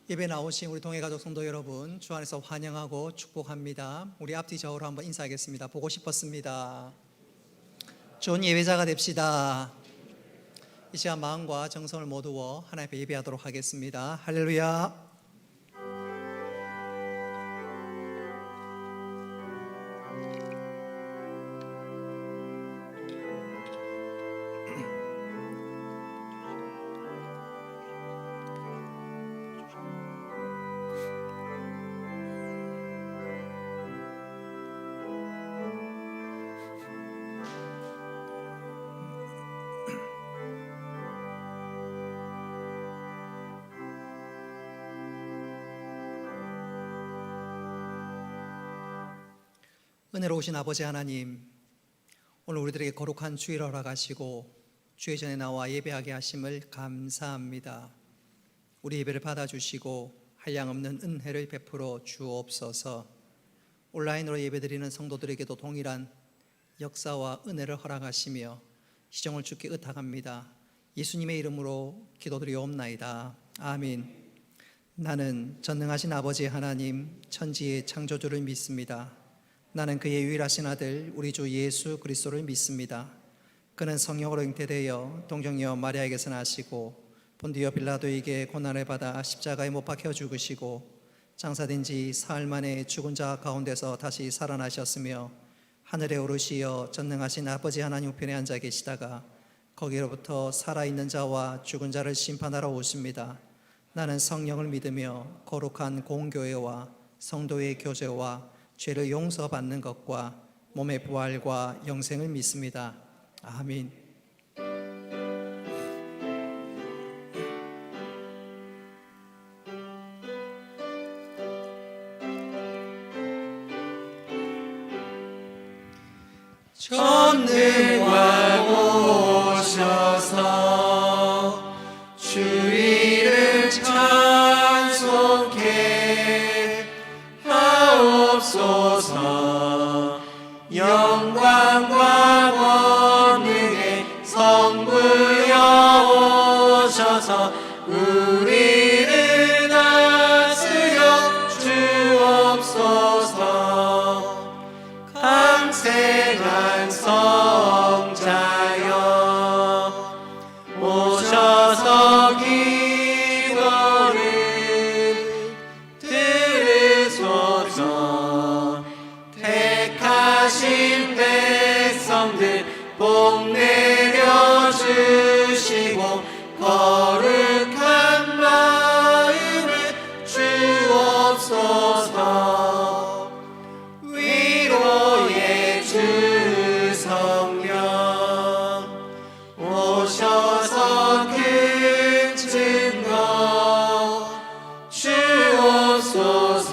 예배 나오신 우리 동해가족 성도 여러분, 주 안에서 환영하고 축복합니다. 우리 앞뒤 좌우로 한번 인사하겠습니다. 보고 싶었습니다. 좋은 예배자가 됩시다. 이 시간 마음과 정성을 모두어 하나님 앞에 예배하도록 하겠습니다. 할렐루야. 은혜로우신 아버지 하나님, 오늘 우리들에게 거룩한 주일을 허락하시고 주의 전에 나와 예배하게 하심을 감사합니다. 우리 예배를 받아주시고 한량없는 은혜를 베풀어 주옵소서. 온라인으로 예배드리는 성도들에게도 동일한 역사와 은혜를 허락하시며 시정을 주께 의탁합니다. 예수님의 이름으로 기도드리옵나이다. 아멘. 나는 전능하신 아버지 하나님, 천지의 창조주를 믿습니다. 나는 그의 유일하신 아들 우리 주 예수 그리스도를 믿습니다. 그는 성령으로 잉태되어 동정녀 마리아에게서 나시고 본디오 빌라도에게 고난을 받아 십자가에 못 박혀 죽으시고 장사된 지 사흘 만에 죽은 자 가운데서 다시 살아나셨으며 하늘에 오르시어 전능하신 아버지 하나님 우편에 앉아 계시다가 거기로부터 살아있는 자와 죽은 자를 심판하러 오십니다. 나는 성령을 믿으며 거룩한 공교회와 성도의 교제와 죄를 용서받는 것과 몸의 부활과 영생을 믿습니다. 아멘. 전능왕 오셔서 주의를 찬송케 하옵소서. 영광과 권능의 성부여 오셔서 우리를 다스려 주옵소서. 강생한 성자여 오셔서 기도를 들으소서. 택하신 백성들 복 내려주시고 거룩한 마음을 주옵소서. 위로의 주 성령 오셔서 큰 증거 주옵소서.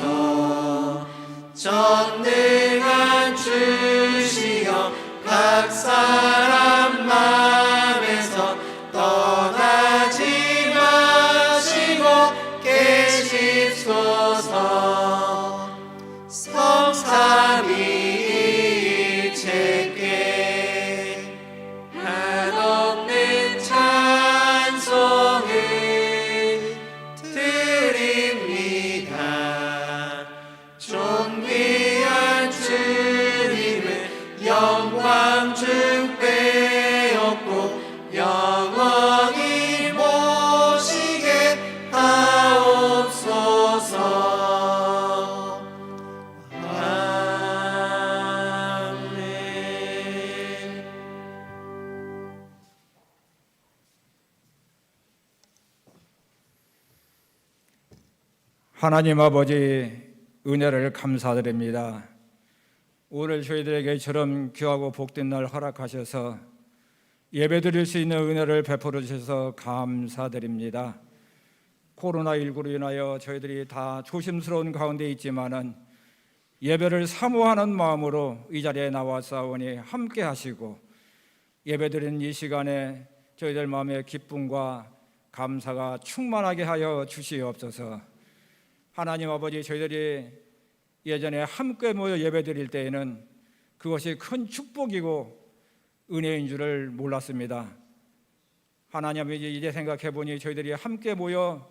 전능한 주시여 각 사람 마음에서 떠나지 마시고 계십소서. 성삼위일체께 한없는 찬송을 드립니다. 존귀한 주님을 영광 중 빼앗고 영원히 모시게 하옵소서. 아멘. 하나님 아버지, 은혜를 감사드립니다. 오늘 저희들에게 이처럼 귀하고 복된 날 허락하셔서 예배드릴 수 있는 은혜를 베풀어 주셔서 감사드립니다. 코로나19로 인하여 저희들이 다 조심스러운 가운데 있지만은 예배를 사모하는 마음으로 이 자리에 나와싸우니 함께 하시고 예배드리는 이 시간에 저희들 마음의 기쁨과 감사가 충만하게 하여 주시옵소서. 하나님 아버지, 저희들이 예전에 함께 모여 예배드릴 때에는 그것이 큰 축복이고 은혜인 줄을 몰랐습니다. 하나님 아버지, 이제 생각해 보니 저희들이 함께 모여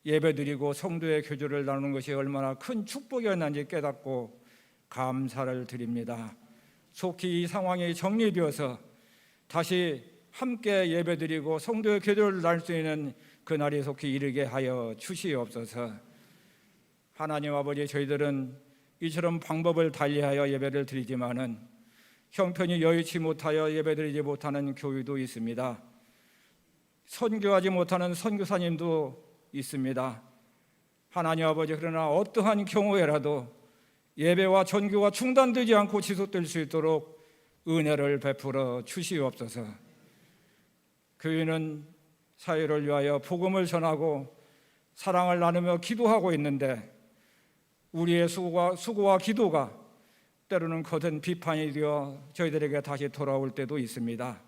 예배드리고 성도의 교제를 나누는 것이 얼마나 큰 축복이었는지 깨닫고 감사를 드립니다. 속히 이 상황이 정리되어서 다시 함께 예배드리고 성도의 교제를 나눌 수 있는 그날이 속히 이르게 하여 주시옵소서. 하나님 아버지, 저희들은 이처럼 방법을 달리하여 예배를 드리지만은 형편이 여의치 못하여 예배드리지 못하는 교회도 있습니다. 선교하지 못하는 선교사님도 있습니다. 하나님 아버지, 그러나 어떠한 경우에라도 예배와 전교가 중단되지 않고 지속될 수 있도록 은혜를 베풀어 주시옵소서. 교회는 사회를 위하여 복음을 전하고 사랑을 나누며 기도하고 있는데 우리의 수고와 기도가 때로는 거센 비판이 되어 저희들에게 다시 돌아올 때도 있습니다.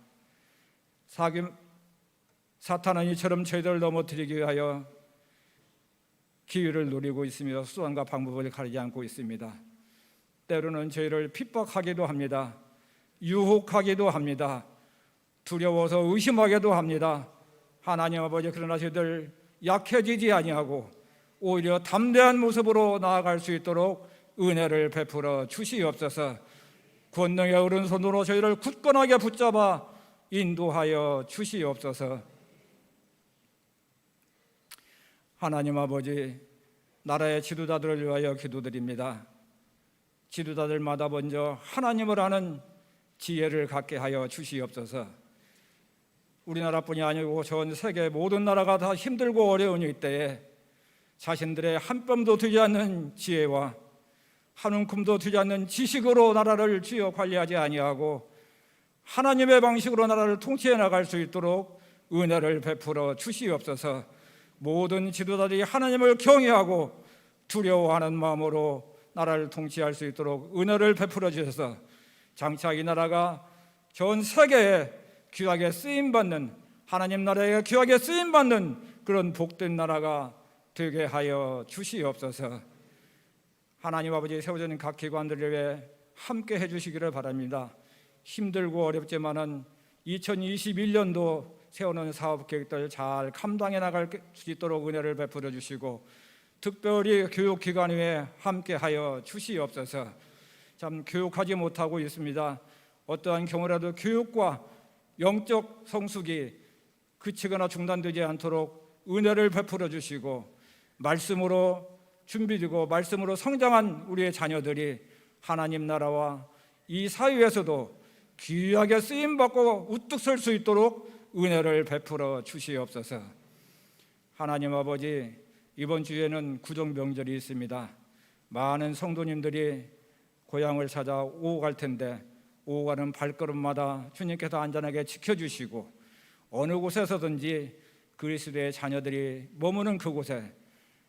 사탄은 이처럼 저희들을 넘어뜨리기 위하여 기회를 노리고 있으며 수단과 방법을 가리지 않고 있습니다. 때로는 저희를 핍박하기도 합니다. 유혹하기도 합니다. 두려워서 의심하기도 합니다. 하나님 아버지, 그러나 저희들 약해지지 아니하고 오히려 담대한 모습으로 나아갈 수 있도록 은혜를 베풀어 주시옵소서. 권능의 오른손으로 저희를 굳건하게 붙잡아 인도하여 주시옵소서. 하나님 아버지, 나라의 지도자들을 위하여 기도드립니다. 지도자들마다 먼저 하나님을 아는 지혜를 갖게 하여 주시옵소서. 우리나라뿐이 아니고 전 세계 모든 나라가 다 힘들고 어려운 이때에 자신들의 한 뼘도 들지 않는 지혜와 한 움큼도 들지 않는 지식으로 나라를 쥐어 관리하지 아니하고 하나님의 방식으로 나라를 통치해 나갈 수 있도록 은혜를 베풀어 주시옵소서. 모든 지도자들이 하나님을 경외하고 두려워하는 마음으로 나라를 통치할 수 있도록 은혜를 베풀어 주셔서 장차 이 나라가 전 세계에 귀하게 쓰임받는, 하나님 나라에 귀하게 쓰임받는 그런 복된 나라가 되게 하여 주시옵소서. 하나님 아버지, 세워지는 각 기관들을 위해 함께 해주시기를 바랍니다. 힘들고 어렵지만은 2021년도 세우는 사업 계획들 잘 감당해 나갈 수 있도록 은혜를 베풀어 주시고 특별히 교육기관 위에 함께하여 주시옵소서. 참 교육하지 못하고 있습니다. 어떠한 경우라도 교육과 영적 성숙이 그치거나 중단되지 않도록 은혜를 베풀어 주시고 말씀으로 준비되고 말씀으로 성장한 우리의 자녀들이 하나님 나라와 이 사회에서도 귀하게 쓰임받고 우뚝 설 수 있도록 은혜를 베풀어 주시옵소서. 하나님 아버지, 이번 주에는 구정명절이 있습니다. 많은 성도님들이 고향을 찾아 오고 갈 텐데 오고 가는 발걸음마다 주님께서 안전하게 지켜주시고 어느 곳에서든지 그리스도의 자녀들이 머무는 그곳에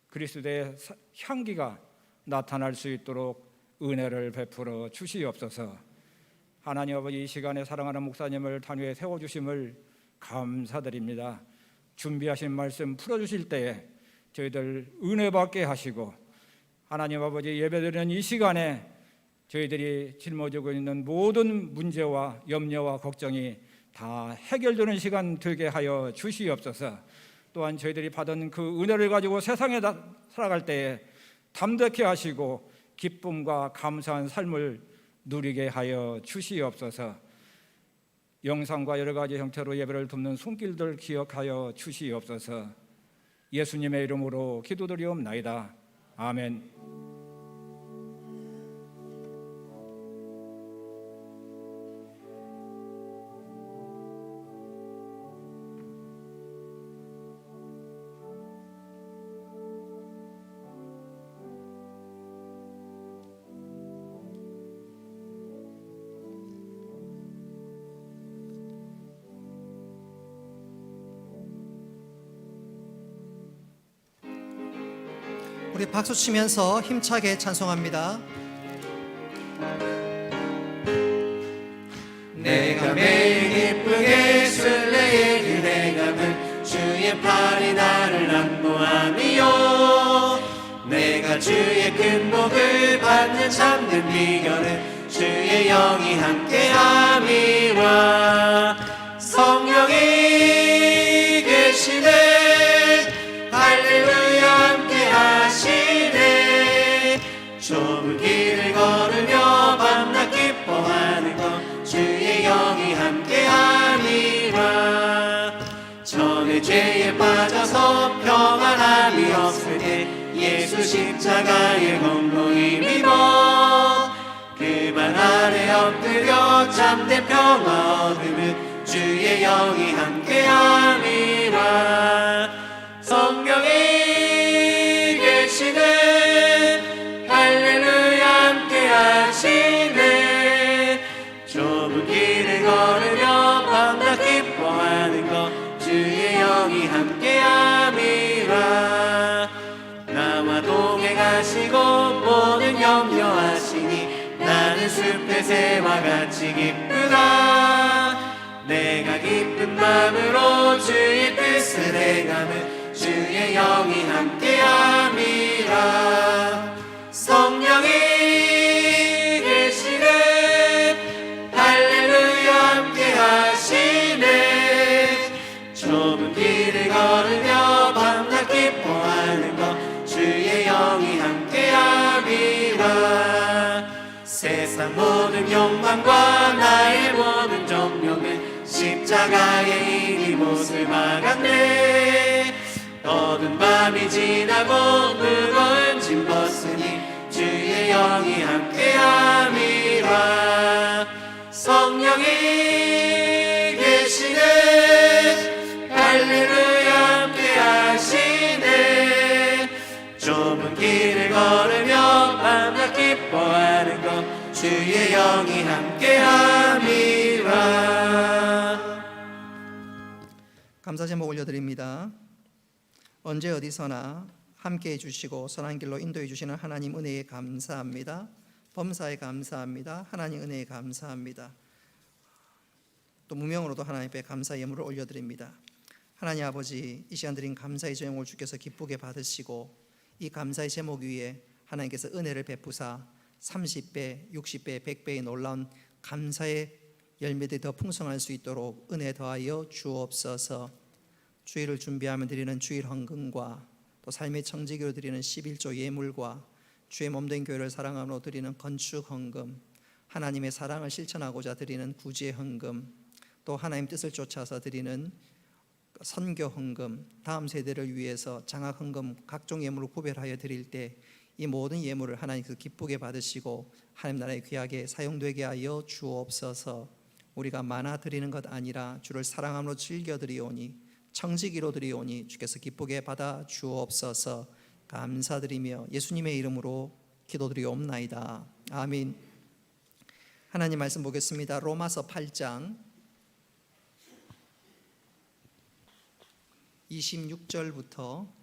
그리스도의 향기가 나타날 수 있도록 은혜를 베풀어 주시옵소서. 하나님 아버지, 이 시간에 사랑하는 목사님을 단위에 세워주심을 감사드립니다. 준비하신 말씀 풀어주실 때에 저희들 은혜 받게 하시고 하나님 아버지, 예배드리는 이 시간에 저희들이 짊어지고 있는 모든 문제와 염려와 걱정이 다 해결되는 시간 되게 하여 주시옵소서. 또한 저희들이 받은 그 은혜를 가지고 세상에 살아갈 때에 담대케 하시고 기쁨과 감사한 삶을 누리게 하여 주시옵소서. 영상과 여러 가지 형태로 예배를 돕는 손길들 기억하여 주시옵소서. 예수님의 이름으로 기도드리옵나이다. 아멘. 우리 박수 치면서 힘차게 찬송합니다. 내가 매일 기쁘게 술래의 그대감은 주의 팔이 나를 안보함이요. 내가 주의 큰 복을 받는 참된 비결은 주의 영이 함께함이라. 성령이 계시네 할렐루야 죄에 빠져서 평안함이 없을 때 예수 십자가의 공로 힘입어 그발 아래 엎드려 참된 평화 얻음은 주의 영이 함께함이라. 성령이 계시네 할렐루야 함께하시네. 좁은 길을 걸으며 밤낮 기뻐하는 것 주의 영이 함께함이라. 나와 동행하시고 모든 염려하시니 나는 숲의 새와 같이 기쁘다. 내가 기쁜 마음으로 주의 뜻을 행하면 주의 영이 함께함이라. 성령이 계시네 할렐루야 함께하시네. 좁은 길을 걸으며 밤낮 기뻐하는 것 주의 영이 함께함이라. 세상 모든 욕망과 나의 모든 정욕은 십자가의 이 못을 막았네. 어두운 밤이 지나고 무거운 짐 벗으니 주의 영이 함께함이라. 성령이 계시네 할렐루야 함께하시네. 좁은 길을 걸으며 밤낮 기뻐하는 것 주의 영이 함께함이라. 감사 제목 올려드립니다. 언제 어디서나 함께해 주시고 선한 길로 인도해 주시는 하나님 은혜에 감사합니다. 범사에 감사합니다. 하나님 은혜에 감사합니다. 또 무명으로도 하나님 앞에 감사 예물을 올려드립니다. 하나님 아버지, 이 시간 드린 감사의 제목을 주께서 기쁘게 받으시고 이 감사의 제목 위에 하나님께서 은혜를 베푸사 30배, 60배, 100배의 놀라운 감사의 열매들이 더 풍성할 수 있도록 은혜 더하여 주옵소서. 주일을 준비하며 드리는 주일 헌금과 또 삶의 청지기로 드리는 11조 예물과 주의 몸된 교회를 사랑함으로 드리는 건축 헌금, 하나님의 사랑을 실천하고자 드리는 구제 헌금, 또 하나님 뜻을 쫓아서 드리는 선교 헌금, 다음 세대를 위해서 장학 헌금, 각종 예물을 구별하여 드릴 때 이 모든 예물을 하나님께서 기쁘게 받으시고 하나님 나라에 귀하게 사용되게 하여 주옵소서. 우리가 많아 드리는 것 아니라 주를 사랑함으로 즐겨 드리오니 청지기로 드리오니 주께서 기쁘게 받아 주옵소서. 감사드리며 예수님의 이름으로 기도드리옵나이다. 아멘. 하나님 말씀 보겠습니다. 로마서 8장 26절부터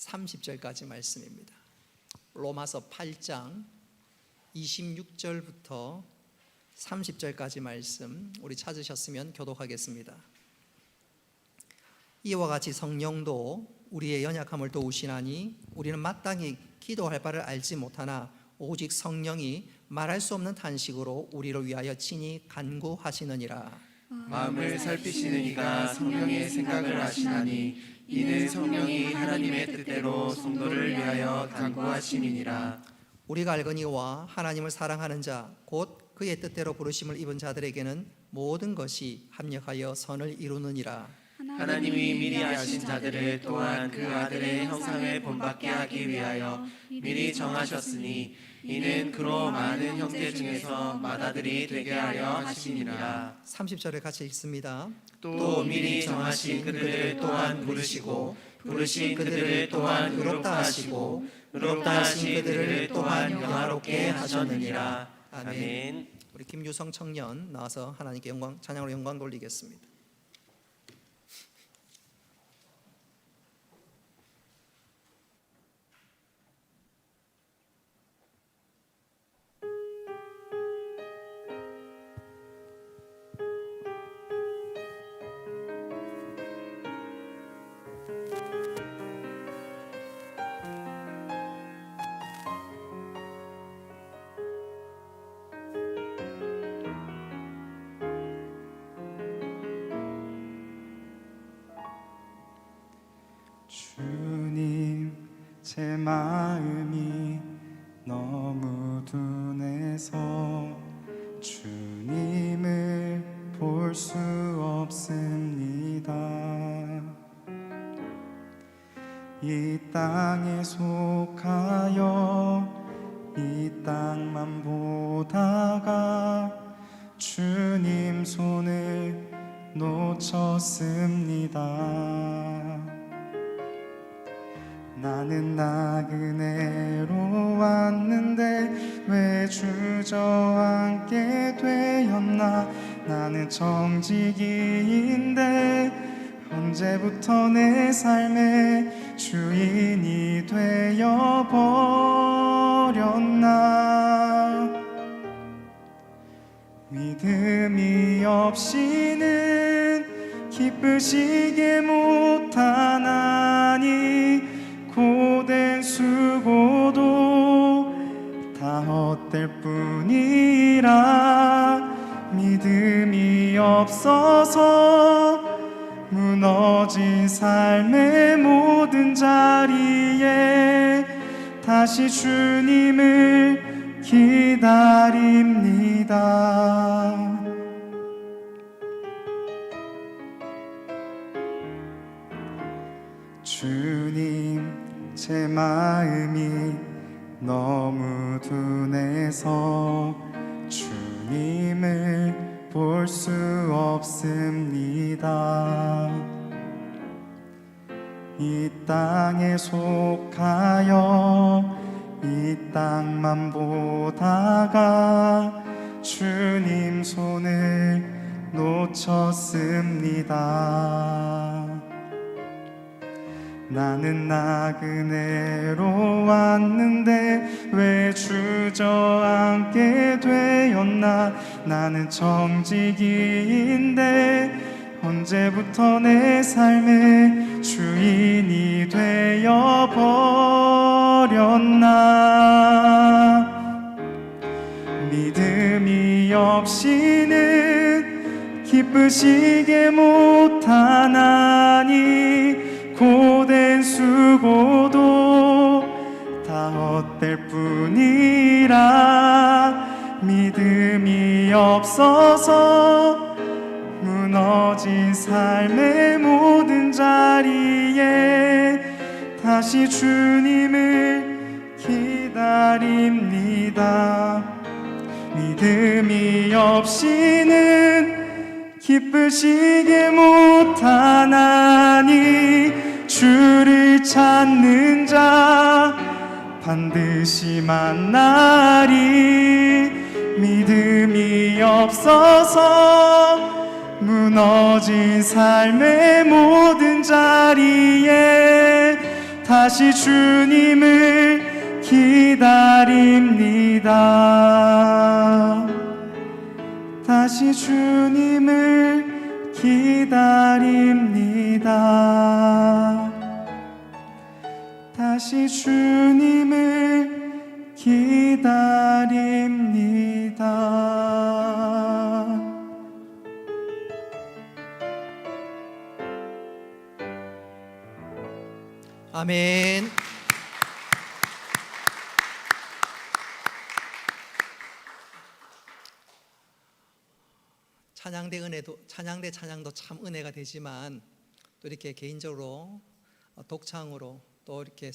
30절까지 말씀입니다. 로마서 8장 26절부터 30절까지 말씀, 우리 찾으셨으면 교독하겠습니다. 이와 같이 성령도 우리의 연약함을 도우시나니 우리는 마땅히 기도할 바를 알지 못하나 오직 성령이 말할 수 없는 탄식으로 우리를 위하여 친히 간구하시느니라. 마음을 살피시는 이가 성령의 생각을 아시나니 이는 성령이 하나님의 뜻대로 성도를 위하여 간구하심이니라. 우리가 알거니와 하나님을 사랑하는 자 곧 그의 뜻대로 부르심을 입은 자들에게는 모든 것이 합력하여 선을 이루느니라. 하나님이 미리 아신 자들을 또한 그 아들의 형상을 본받게 하기 위하여 미리 정하셨으니 이는 그로 많은 형제 중에서 맏아들이 되게 하려 하시니라. 30절을 같이 읽습니다. 또 미리 정하신 그들을 또한 부르시고 부르신 그들을 또한 의롭다 하시고 의롭다 하신 그들을 또한 영화롭게 하셨느니라. 아멘. 우리 김유성 청년 나와서 하나님께 영광, 찬양으로 영광 돌리겠습니다. 주님, 제 마음이 너무 둔해서 주님을 볼 수 없습니다. 이 땅에 속하여 이 땅만 보다가 주님 손을 놓쳤습니다. 나는 나그네로 왔는데 왜 주저앉게 되었나. 나는 정직이인데 언제부터 내 삶의 주인이 되어 버렸나. 믿음이 없이는 기쁘시게 못하나니 고된 수고도 다 헛될 뿐이라. 믿음이 없어서 무너진 삶의 모든 자리에 다시 주님을 기다립니다. 주님, 제 마음이 너무 둔해서 주님을 볼 수 없습니다. 이 땅에 속하여 이 땅만 보다가 주님 손을 놓쳤습니다. 나는 나그네로 왔는데 왜 주저앉게 되었나. 나는 정직이인데 언제부터 내 삶의 주인이 되어 버렸나. 믿음이 없이는 기쁘시게 못하나니 고된 수고도 다 헛될 뿐이라. 믿음이 없어서 무너진 삶의 모든 자리에 다시 주님을 기다립니다. 믿음이 없이는 기쁘시게 못하나니 주를 찾는 자 반드시 만나리. 믿음이 없어서 무너진 삶의 모든 자리에 다시 주님을 기다립니다. 다시 주님을 기다립니다. 다시 주님을 기다립니다. 아멘. 찬양도 참 은혜가 되지만 또 이렇게 개인적으로 독창으로 또 이렇게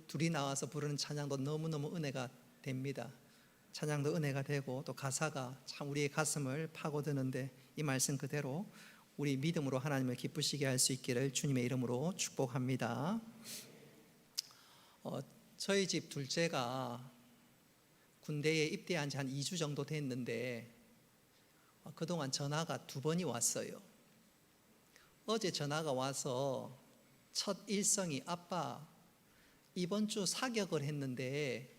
둘이 나와서 부르는 찬양도 너무너무 은혜가 됩니다. 찬양도 은혜가 되고 또 가사가 참 우리의 가슴을 파고드는데 이 말씀 그대로 우리 믿음으로 하나님을 기쁘시게 할 수 있기를 주님의 이름으로 축복합니다. 저희 집 둘째가 군대에 입대한 지 한 2주 정도 됐는데 그동안 전화가 2번이 왔어요. 어제 전화가 와서 첫 일성이 아빠 이번 주 사격을 했는데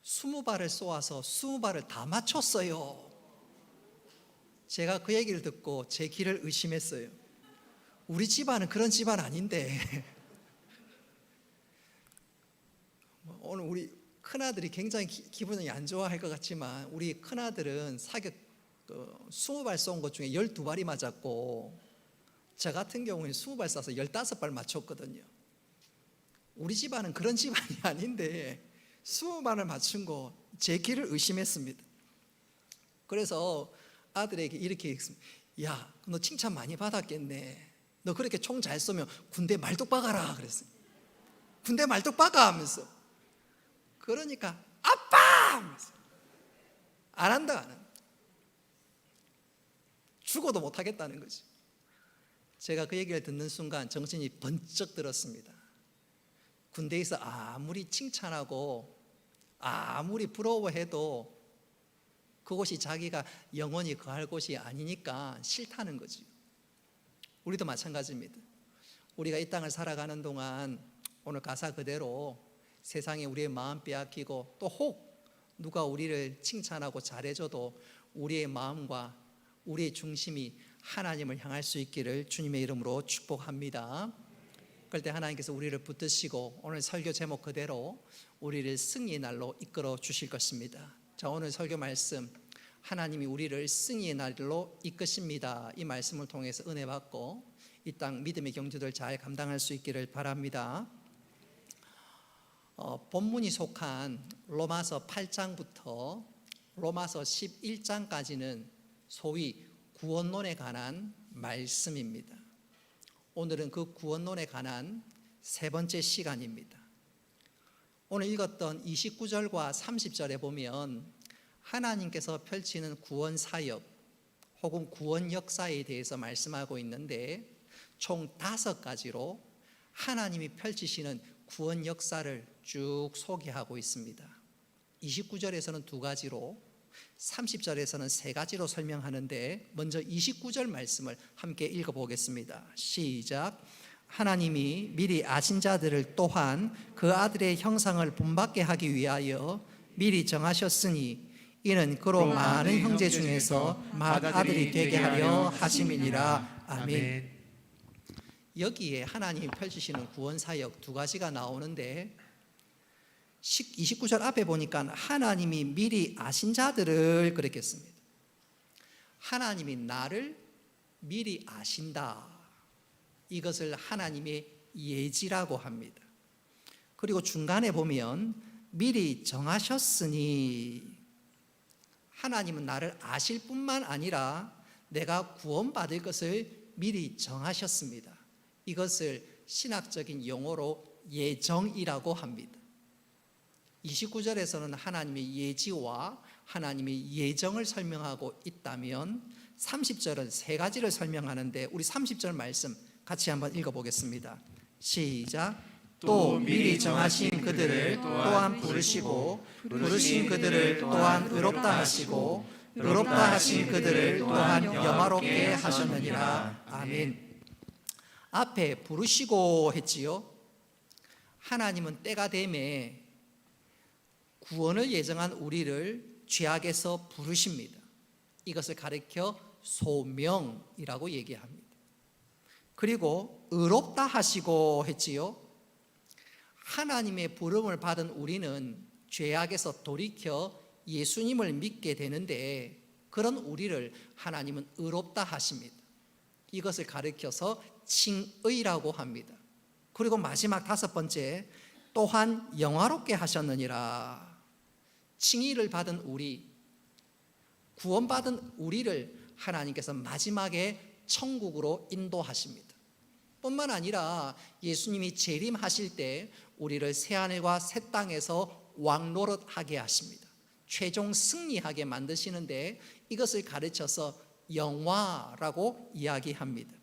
20발을 쏘아서 20발을 다 맞췄어요. 제가 그 얘기를 듣고 제 길을 의심했어요. 우리 집안은 그런 집안 아닌데 오늘 우리 큰아들이 굉장히 기분이 안 좋아할 것 같지만 우리 큰아들은 사격 20발 쏜 것 중에 12발이 맞았고 저 같은 경우는 20발 쏴서 15발 맞췄거든요. 우리 집안은 그런 집안이 아닌데 20발을 맞춘 거 제 길을 의심했습니다. 그래서 아들에게 이렇게 했습니다. 야, 너 칭찬 많이 받았겠네. 너 그렇게 총 잘 쏘면 군대 말뚝 박아라 그랬어요. 군대 말뚝 박아 하면서. 그러니까 아빠 하면서. 안 한다, 안 한다. 죽어도 못 하겠다는 거지. 제가 그 얘기를 듣는 순간 정신이 번쩍 들었습니다. 군대에서 아무리 칭찬하고 아무리 부러워해도 그곳이 자기가 영원히 거할 곳이 아니니까 싫다는 거지. 우리도 마찬가지입니다. 우리가 이 땅을 살아가는 동안 오늘 가사 그대로 세상에 우리의 마음 빼앗기고 또 혹 누가 우리를 칭찬하고 잘해줘도 우리의 마음과 우리의 중심이 하나님을 향할 수 있기를 주님의 이름으로 축복합니다. 그럴 때 하나님께서 우리를 붙드시고 오늘 설교 제목 그대로 우리를 승리의 날로 이끌어 주실 것입니다. 자, 오늘 설교 말씀, 하나님이 우리를 승리의 날로 이끄십니다. 이 말씀을 통해서 은혜 받고 이 땅 믿음의 경주들 잘 감당할 수 있기를 바랍니다. 본문이 속한 로마서 8장부터 로마서 11장까지는 소위 구원론에 관한 말씀입니다. 오늘은 그 구원론에 관한 세 번째 시간입니다. 오늘 읽었던 29절과 30절에 보면 하나님께서 펼치는 구원 사역 혹은 구원 역사에 대해서 말씀하고 있는데 총 5가지로 하나님이 펼치시는 구원 역사를 쭉 소개하고 있습니다. 29절에서는 2가지로 30절에서는 3가지로 설명하는데 먼저 29절 말씀을 함께 읽어보겠습니다. 시작. 하나님이 미리 아신 자들을 또한 그 아들의 형상을 본받게 하기 위하여 미리 정하셨으니 이는 그로 많은 형제 중에서 맏아들이 되게 하려 하심이니라. 아멘. 여기에 하나님이 펼치시는 구원사역 2가지가 나오는데 29절 앞에 보니까 하나님이 미리 아신 자들을 그랬겠습니다. 하나님이 나를 미리 아신다. 이것을 하나님의 예지라고 합니다. 그리고 중간에 보면 미리 정하셨으니 하나님은 나를 아실 뿐만 아니라 내가 구원받을 것을 미리 정하셨습니다. 이것을 신학적인 용어로 예정이라고 합니다. 29절에서는 하나님의 예지와 하나님의 예정을 설명하고 있다면 30절은 3가지를 설명하는데 우리 30절 말씀 같이 한번 읽어보겠습니다. 시작. 또 미리 정하신 그들을 또한 부르시고 부르신 그들을 또한 의롭다 하시고 의롭다 하신 그들을 또한 영화롭게 하셨느니라. 아멘. 앞에 부르시고 했지요. 하나님은 때가 되매 구원을 예정한 우리를 죄악에서 부르십니다. 이것을 가리켜 소명이라고 얘기합니다. 그리고 의롭다 하시고 했지요. 하나님의 부름을 받은 우리는 죄악에서 돌이켜 예수님을 믿게 되는데 그런 우리를 하나님은 의롭다 하십니다. 이것을 가리켜서 칭의라고 합니다. 그리고 마지막 5번째, 또한 영화롭게 하셨느니라. 칭의를 받은 우리, 구원받은 우리를 하나님께서 마지막에 천국으로 인도하십니다. 뿐만 아니라 예수님이 재림하실 때 우리를 새하늘과 새 땅에서 왕노릇하게 하십니다. 최종 승리하게 만드시는데 이것을 가르쳐서 영화라고 이야기합니다.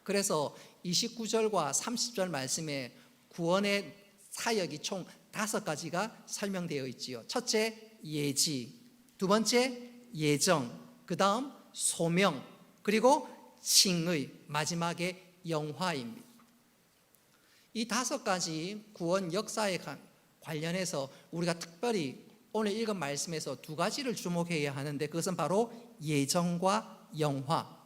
그래서 29절과 30절 말씀에 구원의 사역이 총 5가지가 설명되어 있지요. 첫째, 예지. 2번째, 예정. 그 다음, 소명. 그리고 칭의. 마지막에 영화입니다. 이 5가지 구원 역사에 관련해서 우리가 특별히 오늘 읽은 말씀에서 2가지를 주목해야 하는데 그것은 바로 예정과 영화.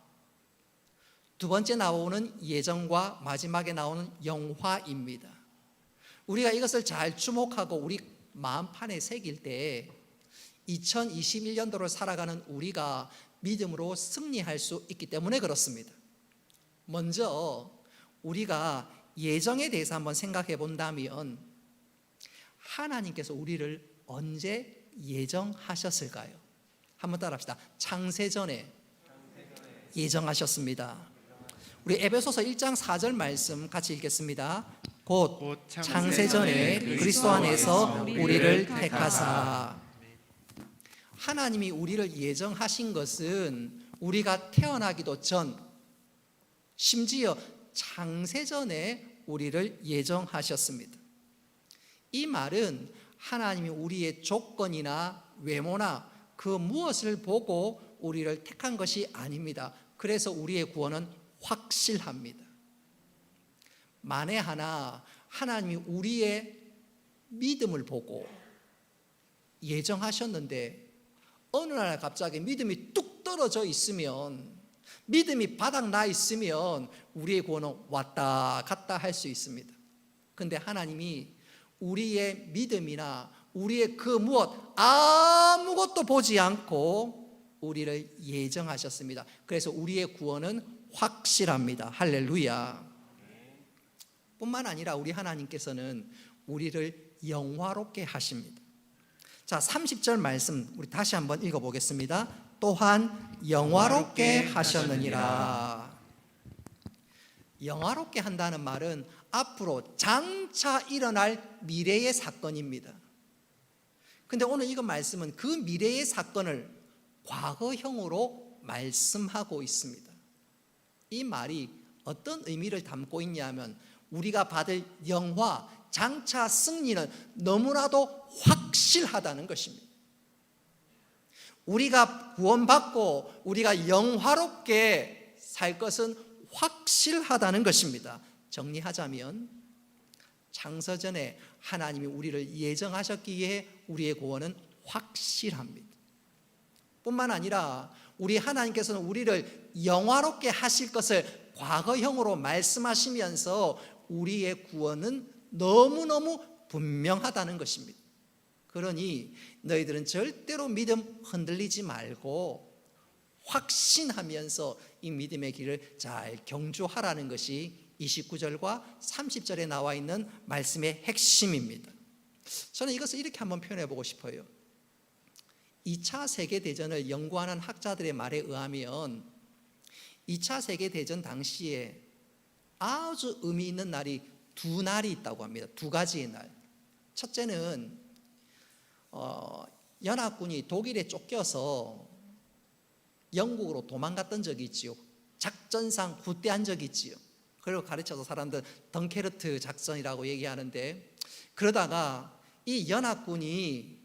2번째 나오는 예정과 마지막에 나오는 영화입니다. 우리가 이것을 잘 주목하고 우리 마음판에 새길 때 2021년도를 살아가는 우리가 믿음으로 승리할 수 있기 때문에 그렇습니다. 먼저 우리가 예정에 대해서 한번 생각해 본다면 하나님께서 우리를 언제 예정하셨을까요? 한번 따라합시다. 창세전에 예정하셨습니다. 우리 에베소서 1장 4절 말씀 같이 읽겠습니다. 곧 창세전에 그리스도 안에서 우리를 택하사. 하나님이 우리를 예정하신 것은 우리가 태어나기도 전, 심지어 창세전에 우리를 예정하셨습니다. 이 말은 하나님이 우리의 조건이나 외모나 그 무엇을 보고 우리를 택한 것이 아닙니다. 그래서 우리의 구원은 확실합니다. 만에 하나 하나님이 우리의 믿음을 보고 예정하셨는데 어느 날 갑자기 믿음이 뚝 떨어져 있으면, 믿음이 바닥 나 있으면 우리의 구원은 왔다 갔다 할 수 있습니다. 그런데 하나님이 우리의 믿음이나 우리의 그 무엇 아무것도 보지 않고 우리를 예정하셨습니다. 그래서 우리의 구원은 확실합니다. 할렐루야. 뿐만 아니라 우리 하나님께서는 우리를 영화롭게 하십니다. 자, 30절 말씀 우리 다시 한번 읽어보겠습니다. 또한 영화롭게 하셨느니라. 영화롭게 한다는 말은 앞으로 장차 일어날 미래의 사건입니다. 근데 오늘 이거 말씀은 그 미래의 사건을 과거형으로 말씀하고 있습니다. 이 말이 어떤 의미를 담고 있냐면 우리가 받을 영화, 장차 승리는 너무나도 확실하다는 것입니다. 우리가 구원받고 우리가 영화롭게 살 것은 확실하다는 것입니다. 정리하자면 창세전에 하나님이 우리를 예정하셨기에 우리의 구원은 확실합니다. 뿐만 아니라 우리 하나님께서는 우리를 영화롭게 하실 것을 과거형으로 말씀하시면서 우리의 구원은 너무너무 분명하다는 것입니다. 그러니 너희들은 절대로 믿음 흔들리지 말고 확신하면서 이 믿음의 길을 잘 경주하라는 것이 29절과 30절에 나와 있는 말씀의 핵심입니다. 저는 이것을 이렇게 한번 표현해 보고 싶어요. 2차 세계대전을 연구하는 학자들의 말에 의하면 2차 세계대전 당시에 아주 의미 있는 날이 두 날이 있다고 합니다. 두 가지의 날. 첫째는 연합군이 독일에 쫓겨서 영국으로 도망갔던 적이 있지요. 작전상 후퇴한 적이 있지요. 그리고 가르쳐서 사람들 덩케르트 작전이라고 얘기하는데, 그러다가 이 연합군이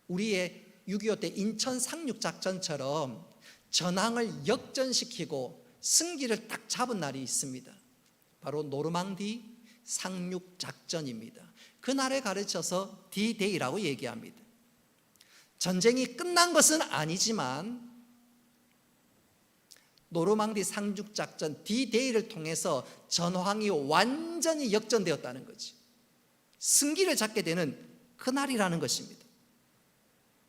우리의 6.25 때 인천 상륙 작전처럼 전황을 역전시키고 승기를 딱 잡은 날이 있습니다. 바로 노르망디 상륙 작전입니다. 그날에 가르쳐서 D-Day라고 얘기합니다. 전쟁이 끝난 것은 아니지만 노르망디 상륙 작전 D-Day를 통해서 전황이 완전히 역전되었다는 거지. 승기를 잡게 되는 그날이라는 것입니다.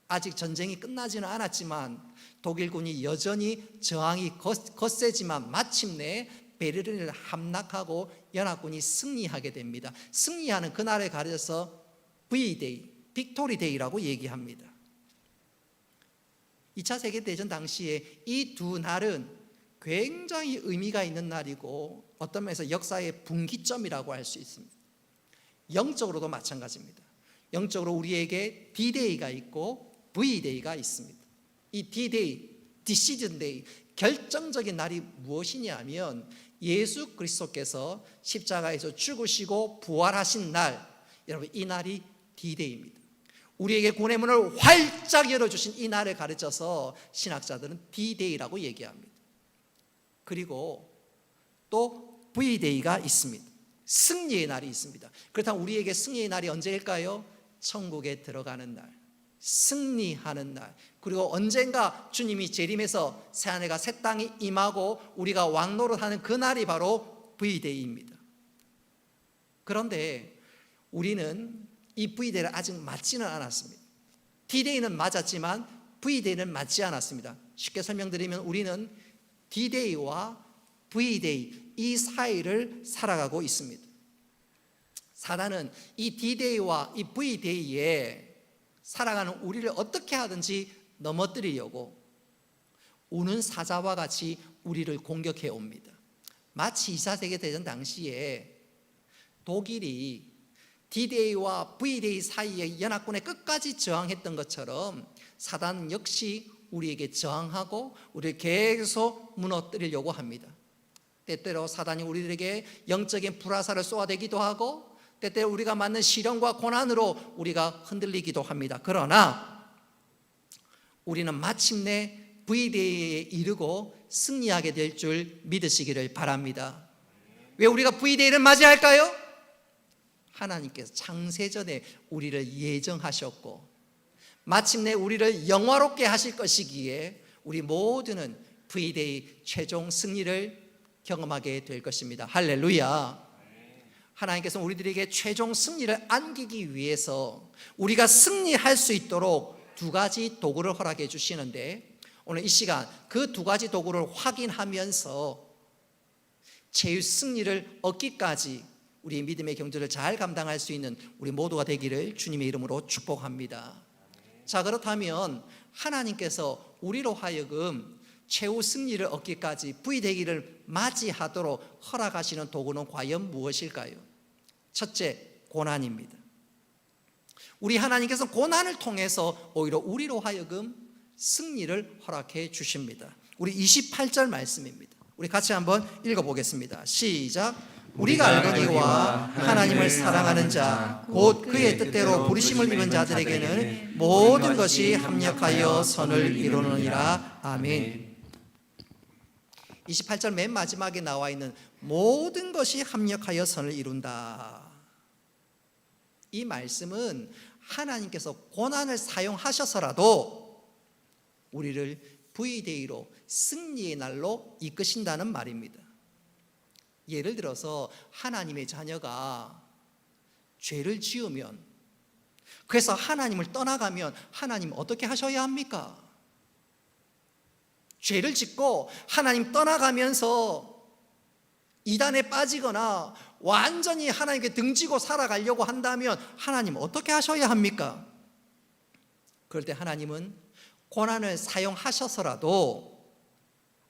아직 전쟁이 끝나지는 않았지만 독일군이 여전히 저항이 거세지만 마침내 베를린을 함락하고 연합군이 승리하게 됩니다. 승리하는 그날에 가려서 V-Day, 빅토리 데이라고 얘기합니다. 2차 세계대전 당시에 이 두 날은 굉장히 의미가 있는 날이고 어떤 면에서 역사의 분기점이라고 할 수 있습니다. 영적으로도 마찬가지입니다. 영적으로 우리에게 D-Day가 있고 V-Day가 있습니다. 이 D-Day, Decision Day, 결정적인 날이 무엇이냐 하면 예수 그리스도께서 십자가에서 죽으시고 부활하신 날, 여러분 이 날이 D-Day입니다. 우리에게 구원의 문을 활짝 열어주신 이 날을 가르쳐서 신학자들은 D-Day라고 얘기합니다. 그리고 또 V-Day가 있습니다. 승리의 날이 있습니다. 그렇다면 우리에게 승리의 날이 언제일까요? 천국에 들어가는 날, 승리하는 날, 그리고 언젠가 주님이 재림해서 새하늘과 새 땅이 임하고 우리가 왕노릇하는 그 날이 바로 V-Day입니다. 그런데 우리는 이 V-Day를 아직 맞지는 않았습니다. D-Day는 맞았지만 V-Day는 맞지 않았습니다. 쉽게 설명드리면 우리는 D-Day와 V-Day 이 사이를 살아가고 있습니다. 사단은 이 D-Day와 이 V-Day에 살아가는 우리를 어떻게 하든지 넘어뜨리려고 우는 사자와 같이 우리를 공격해 옵니다. 마치 2차 세계대전 당시에 독일이 D-Day와 V-Day 사이의 연합군에 끝까지 저항했던 것처럼 사단은 역시 우리에게 저항하고 우리를 계속 무너뜨리려고 합니다. 때때로 사단이 우리들에게 영적인 불화살을 쏘아대기도 하고 때때로 우리가 맞는 시련과 고난으로 우리가 흔들리기도 합니다. 그러나 우리는 마침내 V-Day에 이르고 승리하게 될 줄 믿으시기를 바랍니다. 왜 우리가 V-Day를 맞이할까요? 하나님께서 창세전에 우리를 예정하셨고 마침내 우리를 영화롭게 하실 것이기에 우리 모두는 V-Day 최종 승리를 경험하게 될 것입니다. 할렐루야. 하나님께서 우리들에게 최종 승리를 안기기 위해서 우리가 승리할 수 있도록 두 가지 도구를 허락해 주시는데 오늘 이 시간 그 두 가지 도구를 확인하면서 최후 승리를 얻기까지 우리 믿음의 경주를 잘 감당할 수 있는 우리 모두가 되기를 주님의 이름으로 축복합니다. 자, 그렇다면 하나님께서 우리로 하여금 최후 승리를 얻기까지 V-Day를 맞이하도록 허락하시는 도구는 과연 무엇일까요? 첫째, 고난입니다. 우리 하나님께서 고난을 통해서 오히려 우리로 하여금 승리를 허락해 주십니다. 우리 28절 말씀입니다. 우리 같이 한번 읽어보겠습니다. 시작. 우리가 알거니와 하나님을 사랑하는 자 곧 그의 뜻대로 부르심을 입은 자들에게는 모든 것이 합력하여 선을 이루느니라. 아멘. 28절 맨 마지막에 나와 있는 모든 것이 합력하여 선을 이룬다. 이 말씀은 하나님께서 고난을 사용하셔서라도 우리를 V-Day로 승리의 날로 이끄신다는 말입니다. 예를 들어서 하나님의 자녀가 죄를 지으면, 그래서 하나님을 떠나가면 하나님 어떻게 하셔야 합니까? 죄를 짓고 하나님 떠나가면서 이단에 빠지거나 완전히 하나님께 등지고 살아가려고 한다면 하나님 어떻게 하셔야 합니까? 그럴 때 하나님은 고난을 사용하셔서라도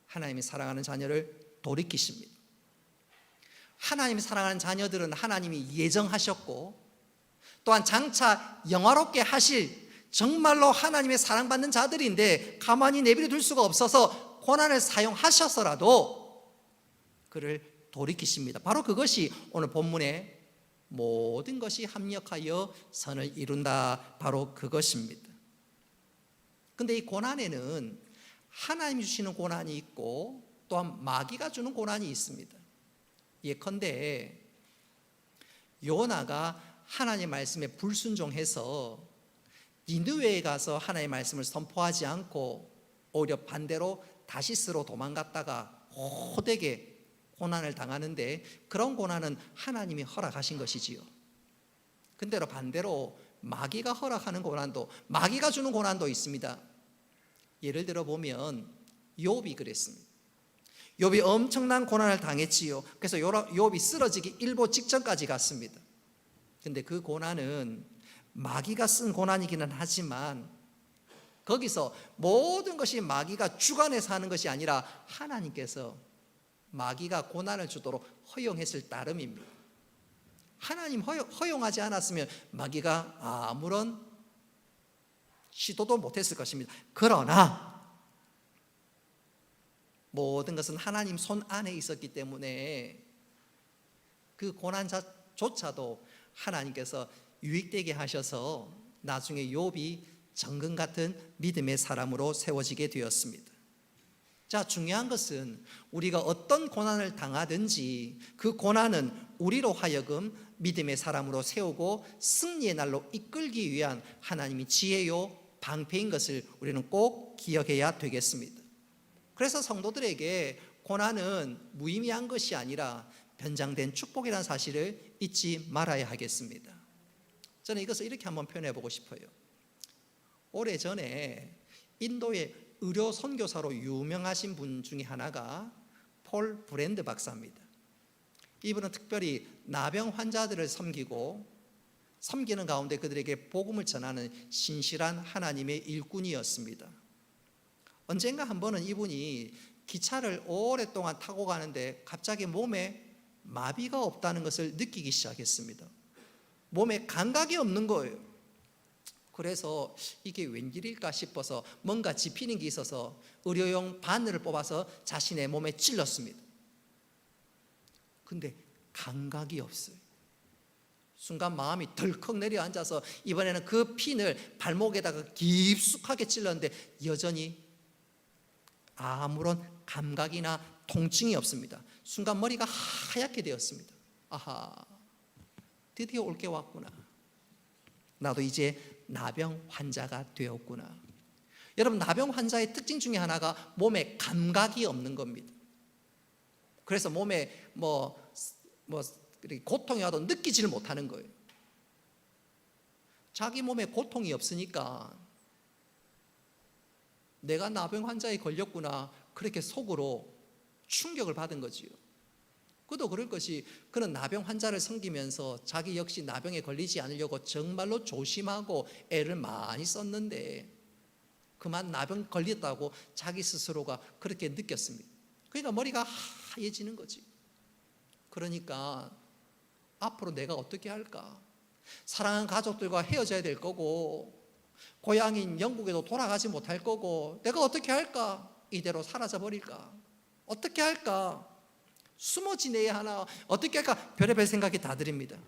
하나님이 사랑하는 자녀를 돌이키십니다. 하나님이 사랑하는 자녀들은 하나님이 예정하셨고 또한 장차 영화롭게 하실 정말로 하나님의 사랑받는 자들인데 가만히 내버려 둘 수가 없어서 고난을 사용하셔서라도 그를 돌이키십니다. 바로 그것이 오늘 본문의 모든 것이 합력하여 선을 이룬다, 바로 그것입니다. 근데 이 고난에는 하나님이 주시는 고난이 있고 또한 마귀가 주는 고난이 있습니다. 예컨대 요나가 하나님의 말씀에 불순종해서 니느웨에 가서 하나님의 말씀을 선포하지 않고 오히려 반대로 다시스로 도망갔다가 호되게 고난을 당하는데, 그런 고난은 하나님이 허락하신 것이지요. 근데 반대로 마귀가 허락하는 고난도, 마귀가 주는 고난도 있습니다. 예를 들어 보면 욥이 그랬습니다. 욥이 엄청난 고난을 당했지요. 그래서 욥이 쓰러지기 일보 직전까지 갔습니다. 근데 그 고난은 마귀가 쓴 고난이기는 하지만 거기서 모든 것이 마귀가 주관해서 하는 것이 아니라 하나님께서 마귀가 고난을 주도록 허용했을 따름입니다. 하나님 허용하지 않았으면 마귀가 아무런 시도도 못했을 것입니다. 그러나 모든 것은 하나님 손 안에 있었기 때문에 그 고난조차도 하나님께서 유익되게 하셔서 나중에 욥이 정금 같은 믿음의 사람으로 세워지게 되었습니다. 자, 중요한 것은 우리가 어떤 고난을 당하든지 그 고난은 우리로 하여금 믿음의 사람으로 세우고 승리의 날로 이끌기 위한 하나님의 지혜요 방패인 것을 우리는 꼭 기억해야 되겠습니다. 그래서 성도들에게 고난은 무의미한 것이 아니라 변장된 축복이라는 사실을 잊지 말아야 하겠습니다. 저는 이것을 이렇게 한번 표현해 보고 싶어요. 오래전에 인도의 의료 선교사로 유명하신 분 중에 하나가 폴 브랜드 박사입니다. 이분은 특별히 나병 환자들을 섬기는 가운데 그들에게 복음을 전하는 신실한 하나님의 일꾼이었습니다. 언젠가 한 번은 이분이 기차를 오랫동안 타고 가는데 갑자기 몸에 마비가 없다는 것을 느끼기 시작했습니다. 몸에 감각이 없는 거예요. 그래서 이게 웬일일까 싶어서 뭔가 짚히는 게 있어서 의료용 바늘을 뽑아서 자신의 몸에 찔렀습니다. 근데 감각이 없어요. 순간 마음이 덜컥 내려앉아서 이번에는 그 핀을 발목에다가 깊숙하게 찔렀는데 여전히 아무런 감각이나 통증이 없습니다. 순간 머리가 하얗게 되었습니다. 아하, 드디어 올 게 왔구나. 나도 이제 나병 환자가 되었구나. 여러분, 나병 환자의 특징 중에 하나가 몸에 감각이 없는 겁니다. 그래서 몸에 고통이 와도 느끼지를 못하는 거예요. 자기 몸에 고통이 없으니까 내가 나병 환자에 걸렸구나, 그렇게 속으로 충격을 받은 거지요. 그도 그럴 것이, 그는 나병 환자를 섬기면서 자기 역시 나병에 걸리지 않으려고 정말로 조심하고 애를 많이 썼는데 그만 나병 걸렸다고 자기 스스로가 그렇게 느꼈습니다. 그러니까 머리가 하얘지는 거지. 그러니까 앞으로 내가 어떻게 할까? 사랑하는 가족들과 헤어져야 될 거고 고향인 영국에도 돌아가지 못할 거고 내가 어떻게 할까? 이대로 사라져 버릴까? 어떻게 할까? 숨어 지내야 하나? 어떻게 할까? 별의별 생각이 다 들입니다.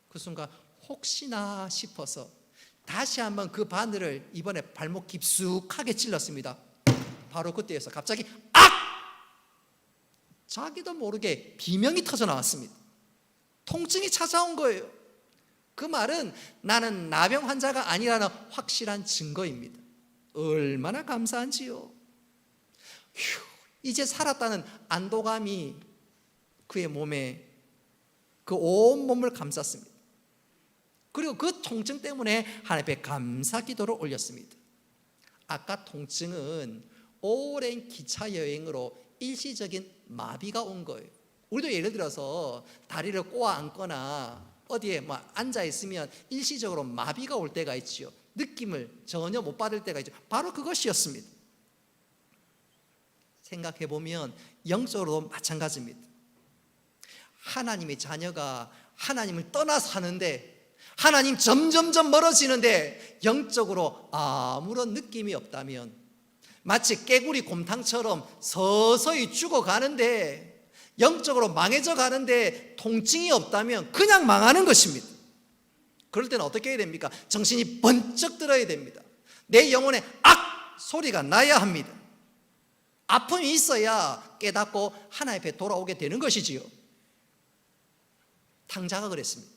그 순간 혹시나 싶어서 다시 한번 그 바늘을 이번에 발목 깊숙하게 찔렀습니다. 바로 그때였어. 갑자기 악! 자기도 모르게 비명이 터져 나왔습니다. 통증이 찾아온 거예요. 그 말은 나는 나병 환자가 아니라는 확실한 증거입니다. 얼마나 감사한지요. 휴, 이제 살았다는 안도감이 그의 몸에 그 온 몸을 감쌌습니다. 그리고 그 통증 때문에 하나님 앞에 감사 기도를 올렸습니다. 아까 통증은 오랜 기차 여행으로 일시적인 마비가 온 거예요. 우리도 예를 들어서 다리를 꼬아 앉거나 어디에 앉아 있으면 일시적으로 마비가 올 때가 있지요. 느낌을 전혀 못 받을 때가 있죠. 바로 그것이었습니다. 생각해 보면 영적으로도 마찬가지입니다. 하나님의 자녀가 하나님을 떠나 사는데 하나님 점점점 멀어지는데 영적으로 아무런 느낌이 없다면 마치 깨구리 곰탕처럼 서서히 죽어가는데 영적으로 망해져 가는데 통증이 없다면 그냥 망하는 것입니다. 그럴 때는 어떻게 해야 됩니까? 정신이 번쩍 들어야 됩니다. 내 영혼에 악! 소리가 나야 합니다. 아픔이 있어야 깨닫고 하나님 앞에 돌아오게 되는 것이지요. 탕자가 그랬습니다.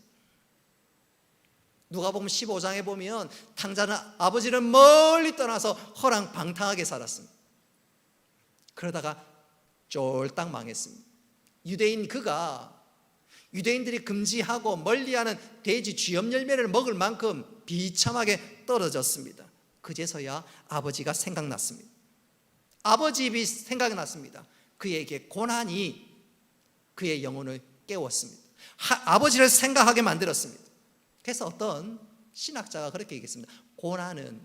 누가복음 15장에 보면 탕자는 아버지를 멀리 떠나서 허랑방탕하게 살았습니다. 그러다가 쫄딱 망했습니다. 유대인들이 금지하고 멀리하는 돼지 쥐염 열매를 먹을 만큼 비참하게 떨어졌습니다. 그제서야 아버지가 생각났습니다. 아버지 입이 생각났습니다. 그에게 고난이 그의 영혼을 깨웠습니다. 아버지를 생각하게 만들었습니다. 그래서 어떤 신학자가 그렇게 얘기했습니다. 고난은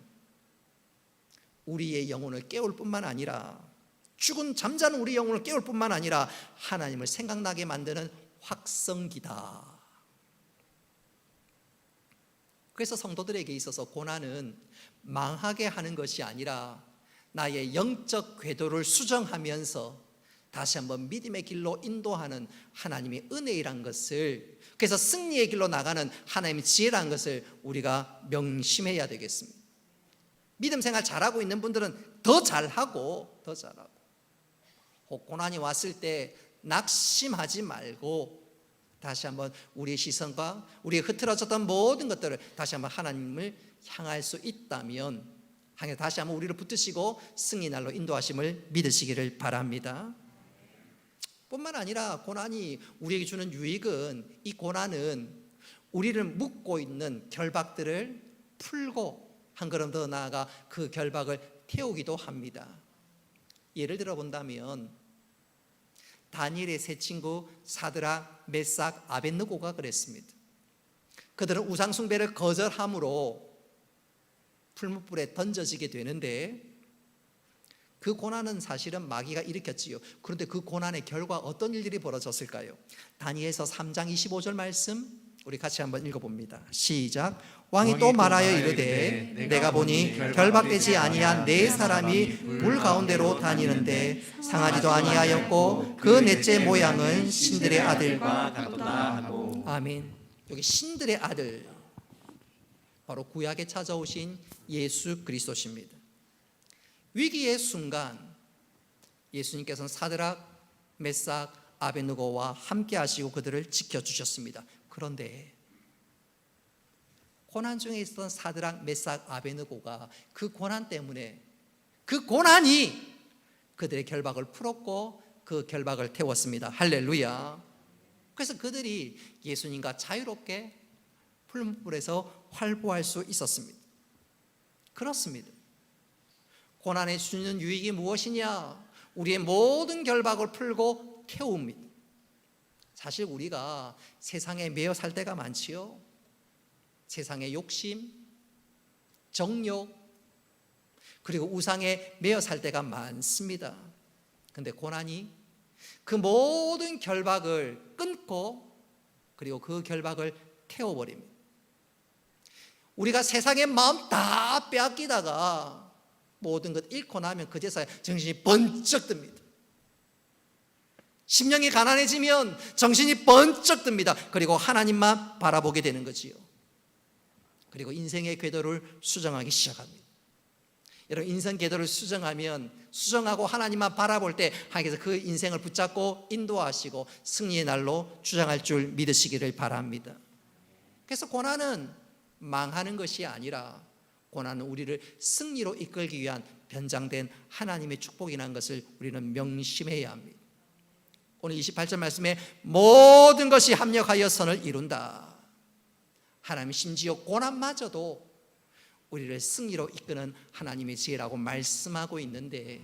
우리의 영혼을 깨울 뿐만 아니라 죽은 잠자는 우리 영혼을 깨울 뿐만 아니라 하나님을 생각나게 만드는 확성기다. 그래서 성도들에게 있어서 고난은 망하게 하는 것이 아니라 나의 영적 궤도를 수정하면서 다시 한번 믿음의 길로 인도하는 하나님의 은혜이란 것을, 그래서 승리의 길로 나가는 하나님의 지혜라는 것을 우리가 명심해야 되겠습니다. 믿음 생활 잘하고 있는 분들은 더 잘하고 혹 고난이 왔을 때 낙심하지 말고 다시 한번 우리의 시선과 우리의 흐트러졌던 모든 것들을 다시 한번 하나님을 향할 수 있다면 다시 한번 우리를 붙드시고 승리 날로 인도하심을 믿으시기를 바랍니다. 뿐만 아니라 고난이 우리에게 주는 유익은, 이 고난은 우리를 묶고 있는 결박들을 풀고 한 걸음 더 나아가 그 결박을 태우기도 합니다. 예를 들어 본다면 다니엘의 세 친구 사드락, 메삭, 아벳느고가 그랬습니다. 그들은 우상 숭배를 거절함으로 풀무불에 던져지게 되는데 그 고난은 사실은 마귀가 일으켰지요. 그런데 그 고난의 결과 어떤 일들이 벌어졌을까요? 다니엘서 3장 25절 말씀 우리 같이 한번 읽어봅니다. 시작. 왕이 또 말하여 이르되 내가 보니 결박되지 아니한 네 사람이 불 가운데로 다니는데 상하지도 아니하였고 그 넷째 모양은 신들의 아들과 같도다 하고. 아멘. 여기 신들의 아들, 바로 구약에 찾아오신 예수 그리스도십니다. 위기의 순간 예수님께서는 사드락, 메삭, 아베느고와 함께 하시고 그들을 지켜주셨습니다. 그런데 고난 중에 있었던 사드락, 메삭, 아베느고가 그 고난 때문에, 그 고난이 그들의 결박을 풀었고 그 결박을 태웠습니다. 할렐루야. 그래서 그들이 예수님과 자유롭게 풀무불에서 활보할 수 있었습니다. 그렇습니다. 고난에 주는 유익이 무엇이냐? 우리의 모든 결박을 풀고 태웁니다. 사실 우리가 세상에 매여 살 때가 많지요. 세상의 욕심, 정욕, 그리고 우상에 매여 살 때가 많습니다. 그런데 고난이 그 모든 결박을 끊고 그리고 그 결박을 태워버립니다. 우리가 세상의 마음 다 빼앗기다가 모든 것 잃고 나면 그제서야 정신이 번쩍 듭니다. 심령이 가난해지면 정신이 번쩍 듭니다. 그리고 하나님만 바라보게 되는 거지요. 그리고 인생의 궤도를 수정하기 시작합니다. 여러분, 인생 궤도를 수정하고 하나님만 바라볼 때 하나님께서 그 인생을 붙잡고 인도하시고 승리의 날로 주장할 줄 믿으시기를 바랍니다. 그래서 고난은 망하는 것이 아니라 고난은 우리를 승리로 이끌기 위한 변장된 하나님의 축복이라는 것을 우리는 명심해야 합니다. 오늘 28절 말씀에 모든 것이 합력하여 선을 이룬다. 하나님 심지어 고난마저도 우리를 승리로 이끄는 하나님의 지혜라고 말씀하고 있는데,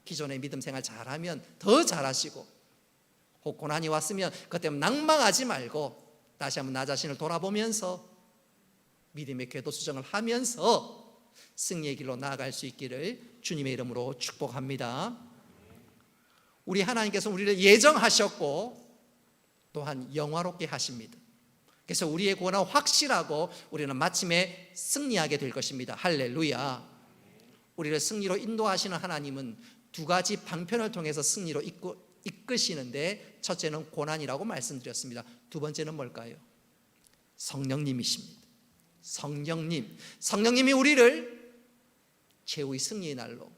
기존의 믿음 생활 잘하면 더 잘하시고, 혹 고난이 왔으면 그것 때문에 낭망하지 말고 다시 한번 나 자신을 돌아보면서 믿음의 궤도 수정을 하면서 승리의 길로 나아갈 수 있기를 주님의 이름으로 축복합니다. 우리 하나님께서 우리를 예정하셨고 또한 영화롭게 하십니다. 그래서 우리의 고난 확실하고 우리는 마침에 승리하게 될 것입니다. 할렐루야. 우리를 승리로 인도하시는 하나님은 두 가지 방편을 통해서 승리로 이끄시는데, 첫째는 고난이라고 말씀드렸습니다. 두 번째는 뭘까요? 성령님이십니다. 성령님이 우리를 최후의 승리의 날로,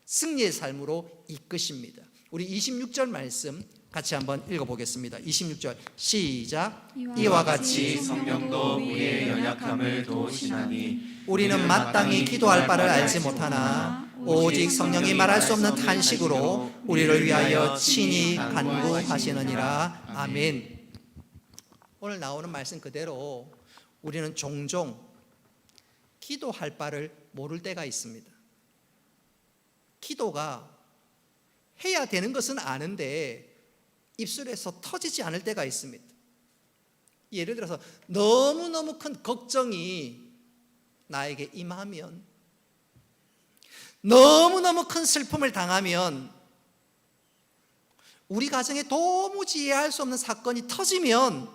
승리의 삶으로 이끄십니다. 우리 26절 말씀 같이 한번 읽어보겠습니다. 26절 시작. 이와 같이 성령도 우리의 연약함을 도우시나니 우리는 마땅히 기도할 바를 알지 못하나 오직 성령이 말할 수 없는 탄식으로 우리를 위하여 친히 간구하시느니라. 아멘. 오늘 나오는 말씀 그대로 우리는 종종 기도할 바를 모를 때가 있습니다. 기도가 해야 되는 것은 아는데 입술에서 터지지 않을 때가 있습니다. 예를 들어서 너무너무 큰 걱정이 나에게 임하면, 너무너무 큰 슬픔을 당하면, 우리 가정에 도무지 이해할 수 없는 사건이 터지면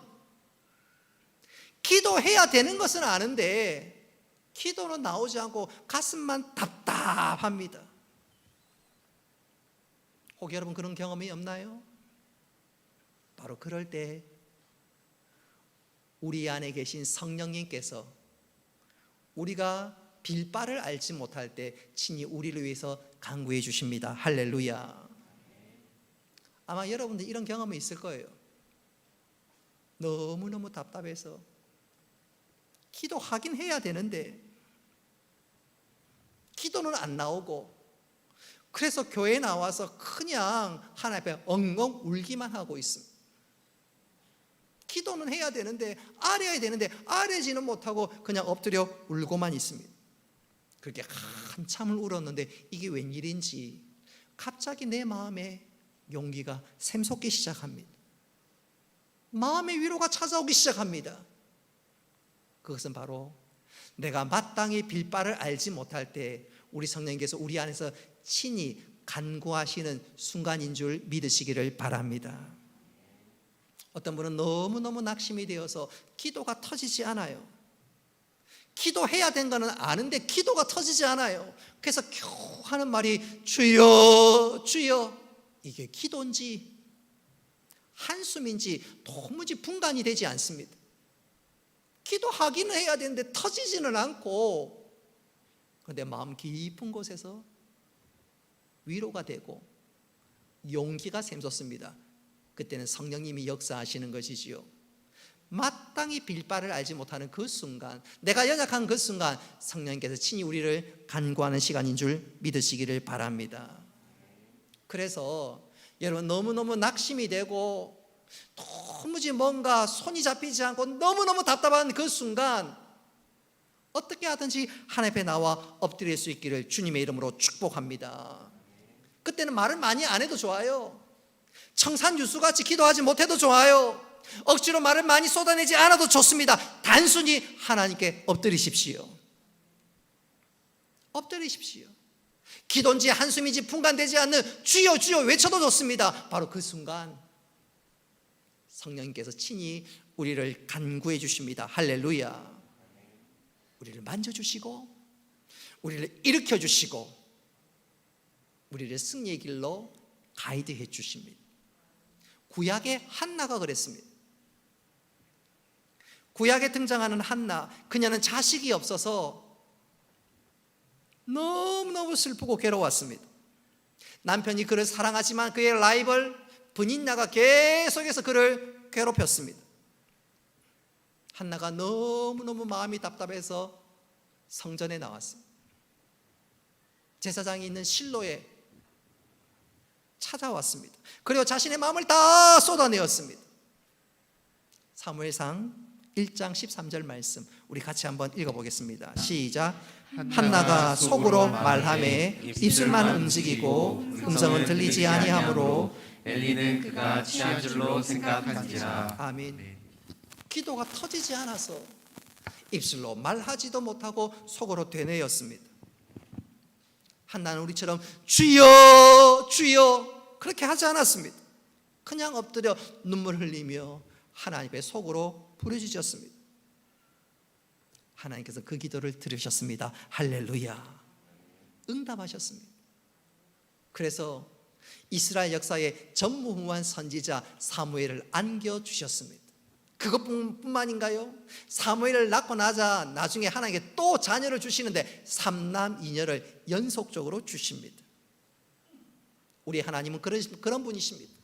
기도해야 되는 것은 아는데 기도는 나오지 않고 가슴만 답답합니다. 혹 여러분 그런 경험이 없나요? 바로 그럴 때 우리 안에 계신 성령님께서 우리가 빌 바를 알지 못할 때 친히 우리를 위해서 간구해 주십니다. 할렐루야. 아마 여러분들 이런 경험이 있을 거예요. 너무너무 답답해서 기도하긴 해야 되는데 기도는 안 나오고, 그래서 교회에 나와서 그냥 하나님 앞에 엉엉 울기만 하고 있습니다. 기도는 해야 되는데, 아뢰야 되는데 아뢰지는 못하고 그냥 엎드려 울고만 있습니다. 그렇게 한참을 울었는데 이게 웬일인지 갑자기 내 마음에 용기가 샘솟기 시작합니다. 마음의 위로가 찾아오기 시작합니다. 그것은 바로 내가 마땅히 빌 바를 알지 못할 때 우리 성령님께서 우리 안에서 친히 간구하시는 순간인 줄 믿으시기를 바랍니다. 어떤 분은 너무너무 낙심이 되어서 기도가 터지지 않아요. 기도해야 된 거는 아는데 기도가 터지지 않아요. 그래서 겨우 하는 말이 주여 주여. 이게 기도인지 한숨인지 도무지 분간이 되지 않습니다. 기도하기는 해야 되는데 터지지는 않고, 그런데 마음 깊은 곳에서 위로가 되고 용기가 샘솟습니다. 그때는 성령님이 역사하시는 것이지요. 마땅히 빌 바를 알지 못하는 그 순간, 내가 연약한 그 순간 성령님께서 친히 우리를 간구하는 시간인 줄 믿으시기를 바랍니다. 그래서 여러분, 너무너무 낙심이 되고 도무지 뭔가 손이 잡히지 않고 너무너무 답답한 그 순간 어떻게 하든지 하나님 앞에 나와 엎드릴 수 있기를 주님의 이름으로 축복합니다. 그때는 말을 많이 안 해도 좋아요. 청산유수같이 기도하지 못해도 좋아요. 억지로 말을 많이 쏟아내지 않아도 좋습니다. 단순히 하나님께 엎드리십시오. 엎드리십시오. 기도인지 한숨인지 분간되지 않는 주여 주여 외쳐도 좋습니다. 바로 그 순간 성령님께서 친히 우리를 간구해 주십니다. 할렐루야. 우리를 만져주시고 우리를 일으켜 주시고 우리를 승리의 길로 가이드해 주십니다. 구약의 한나가 그랬습니다. 구약에 등장하는 한나, 그녀는 자식이 없어서 너무너무 슬프고 괴로웠습니다. 남편이 그를 사랑하지만 그의 라이벌 브닌야가 계속해서 그를 괴롭혔습니다. 한나가 너무너무 마음이 답답해서 성전에 나왔습니다. 제사장이 있는 실로에 찾아왔습니다. 그리고 자신의 마음을 다 쏟아내었습니다. 사무엘상 1장 13절 말씀 우리 같이 한번 읽어보겠습니다. 시작. 한나가 속으로 말하매 입술만 움직이고 음성은 들리지 아니하므로 엘리는 그가 취한 줄로 생각한지라. 아멘. 기도가 터지지 않아서 입술로 말하지도 못하고 속으로 되뇌었습니다. 한나는 우리처럼 주여 주여 그렇게 하지 않았습니다. 그냥 엎드려 눈물 흘리며 하나님의 속으로 부르짖었습니다. 하나님께서 그 기도를 들으셨습니다. 할렐루야. 응답하셨습니다. 그래서 이스라엘 역사의 전무후무한 선지자 사무엘을 안겨주셨습니다. 그것뿐만인가요? 사무엘을 낳고 나자 나중에 하나님께 또 자녀를 주시는데 3남 2녀를 연속적으로 주십니다. 우리 하나님은 그런 분이십니다.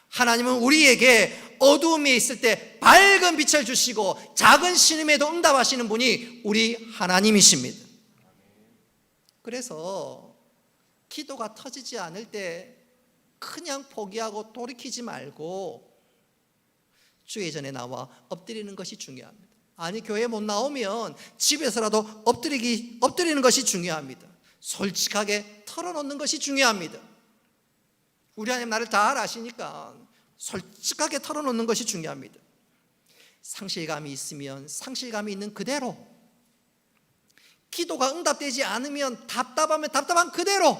하나님은 우리에게 어두움에 있을 때 밝은 빛을 주시고 작은 신음에도 응답하시는 분이 우리 하나님이십니다. 그래서 기도가 터지지 않을 때 그냥 포기하고 돌이키지 말고 주의 전에 나와 엎드리는 것이 중요합니다. 아니 교회 못 나오면 집에서라도 엎드리는 것이 중요합니다. 솔직하게 털어놓는 것이 중요합니다. 우리 하나님 나를 잘 아시니까 솔직하게 털어놓는 것이 중요합니다. 상실감이 있으면 상실감이 있는 그대로, 기도가 응답되지 않으면 답답하면 답답한 그대로,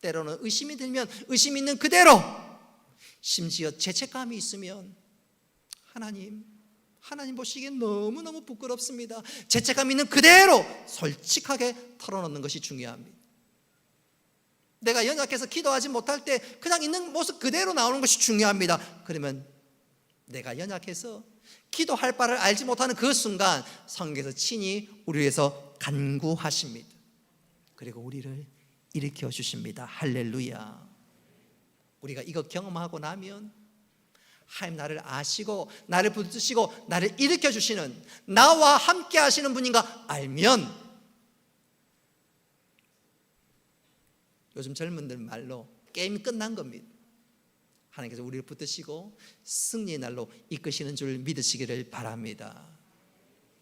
때로는 의심이 들면 의심 있는 그대로, 심지어 죄책감이 있으면 하나님 보시기엔 너무너무 부끄럽습니다. 죄책감 있는 그대로 솔직하게 털어놓는 것이 중요합니다. 내가 연약해서 기도하지 못할 때 그냥 있는 모습 그대로 나오는 것이 중요합니다. 그러면 내가 연약해서 기도할 바를 알지 못하는 그 순간 성경에서 친히 우리 위해서 간구하십니다. 그리고 우리를 일으켜 주십니다. 할렐루야. 우리가 이거 경험하고 나면 하나님 나를 아시고 나를 붙드시고 나를 일으켜 주시는, 나와 함께 하시는 분인가 알면, 요즘 젊은들 말로 게임이 끝난 겁니다. 하나님께서 우리를 붙드시고 승리의 날로 이끄시는 줄 믿으시기를 바랍니다.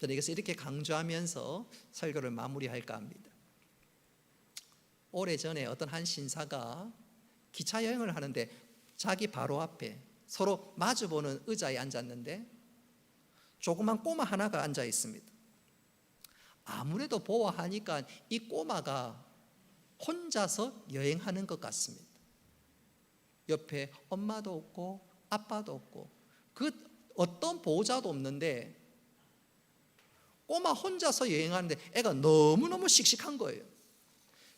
저는 이것을 이렇게 강조하면서 설교를 마무리할까 합니다. 오래전에 어떤 한 신사가 기차 여행을 하는데 자기 바로 앞에 서로 마주보는 의자에 앉았는데 조그만 꼬마 하나가 앉아 있습니다. 아무래도 보아하니까 이 꼬마가 혼자서 여행하는 것 같습니다. 옆에 엄마도 없고 아빠도 없고 그 어떤 보호자도 없는데 꼬마 혼자서 여행하는데 애가 너무너무 씩씩한 거예요.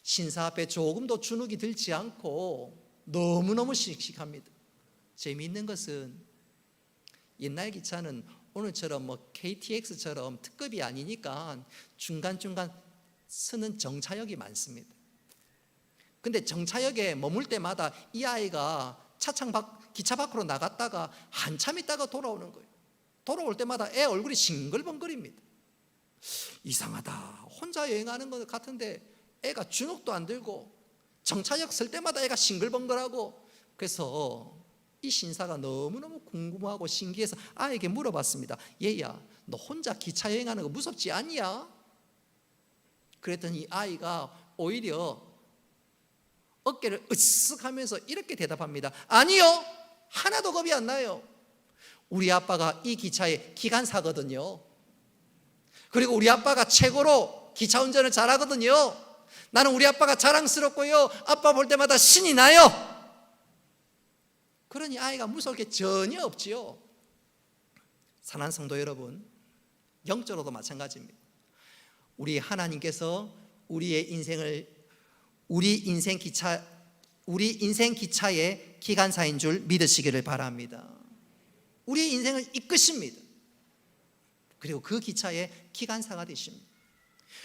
신사 앞에 조금도 주눅이 들지 않고 너무너무 씩씩합니다. 재미있는 것은 옛날 기차는 오늘처럼 뭐 KTX처럼 특급이 아니니까 중간중간 서는 정차역이 많습니다. 근데 정차역에 머물 때마다 이 아이가 기차 밖으로 나갔다가 한참 있다가 돌아오는 거예요. 돌아올 때마다 애 얼굴이 싱글벙글입니다. 이상하다. 혼자 여행하는 것 같은데 애가 주눅도 안 들고 정차역 설 때마다 애가 싱글벙글하고, 그래서 이 신사가 너무너무 궁금하고 신기해서 아이에게 물어봤습니다. 얘야, 너 혼자 기차 여행하는 거 무섭지 않냐? 그랬더니 아이가 오히려 어깨를 으쓱하면서 이렇게 대답합니다. 아니요, 하나도 겁이 안 나요. 우리 아빠가 이 기차의 기관사거든요. 그리고 우리 아빠가 최고로 기차 운전을 잘하거든요. 나는 우리 아빠가 자랑스럽고요, 아빠 볼 때마다 신이 나요. 그러니 아이가 무서울 게 전혀 없지요. 사랑하는 성도 여러분, 영적으로도 마찬가지입니다. 우리 하나님께서 우리 인생 기차의 기관사인 줄 믿으시기를 바랍니다. 우리 인생을 이끄십니다. 그리고 그 기차의 기관사가 되십니다.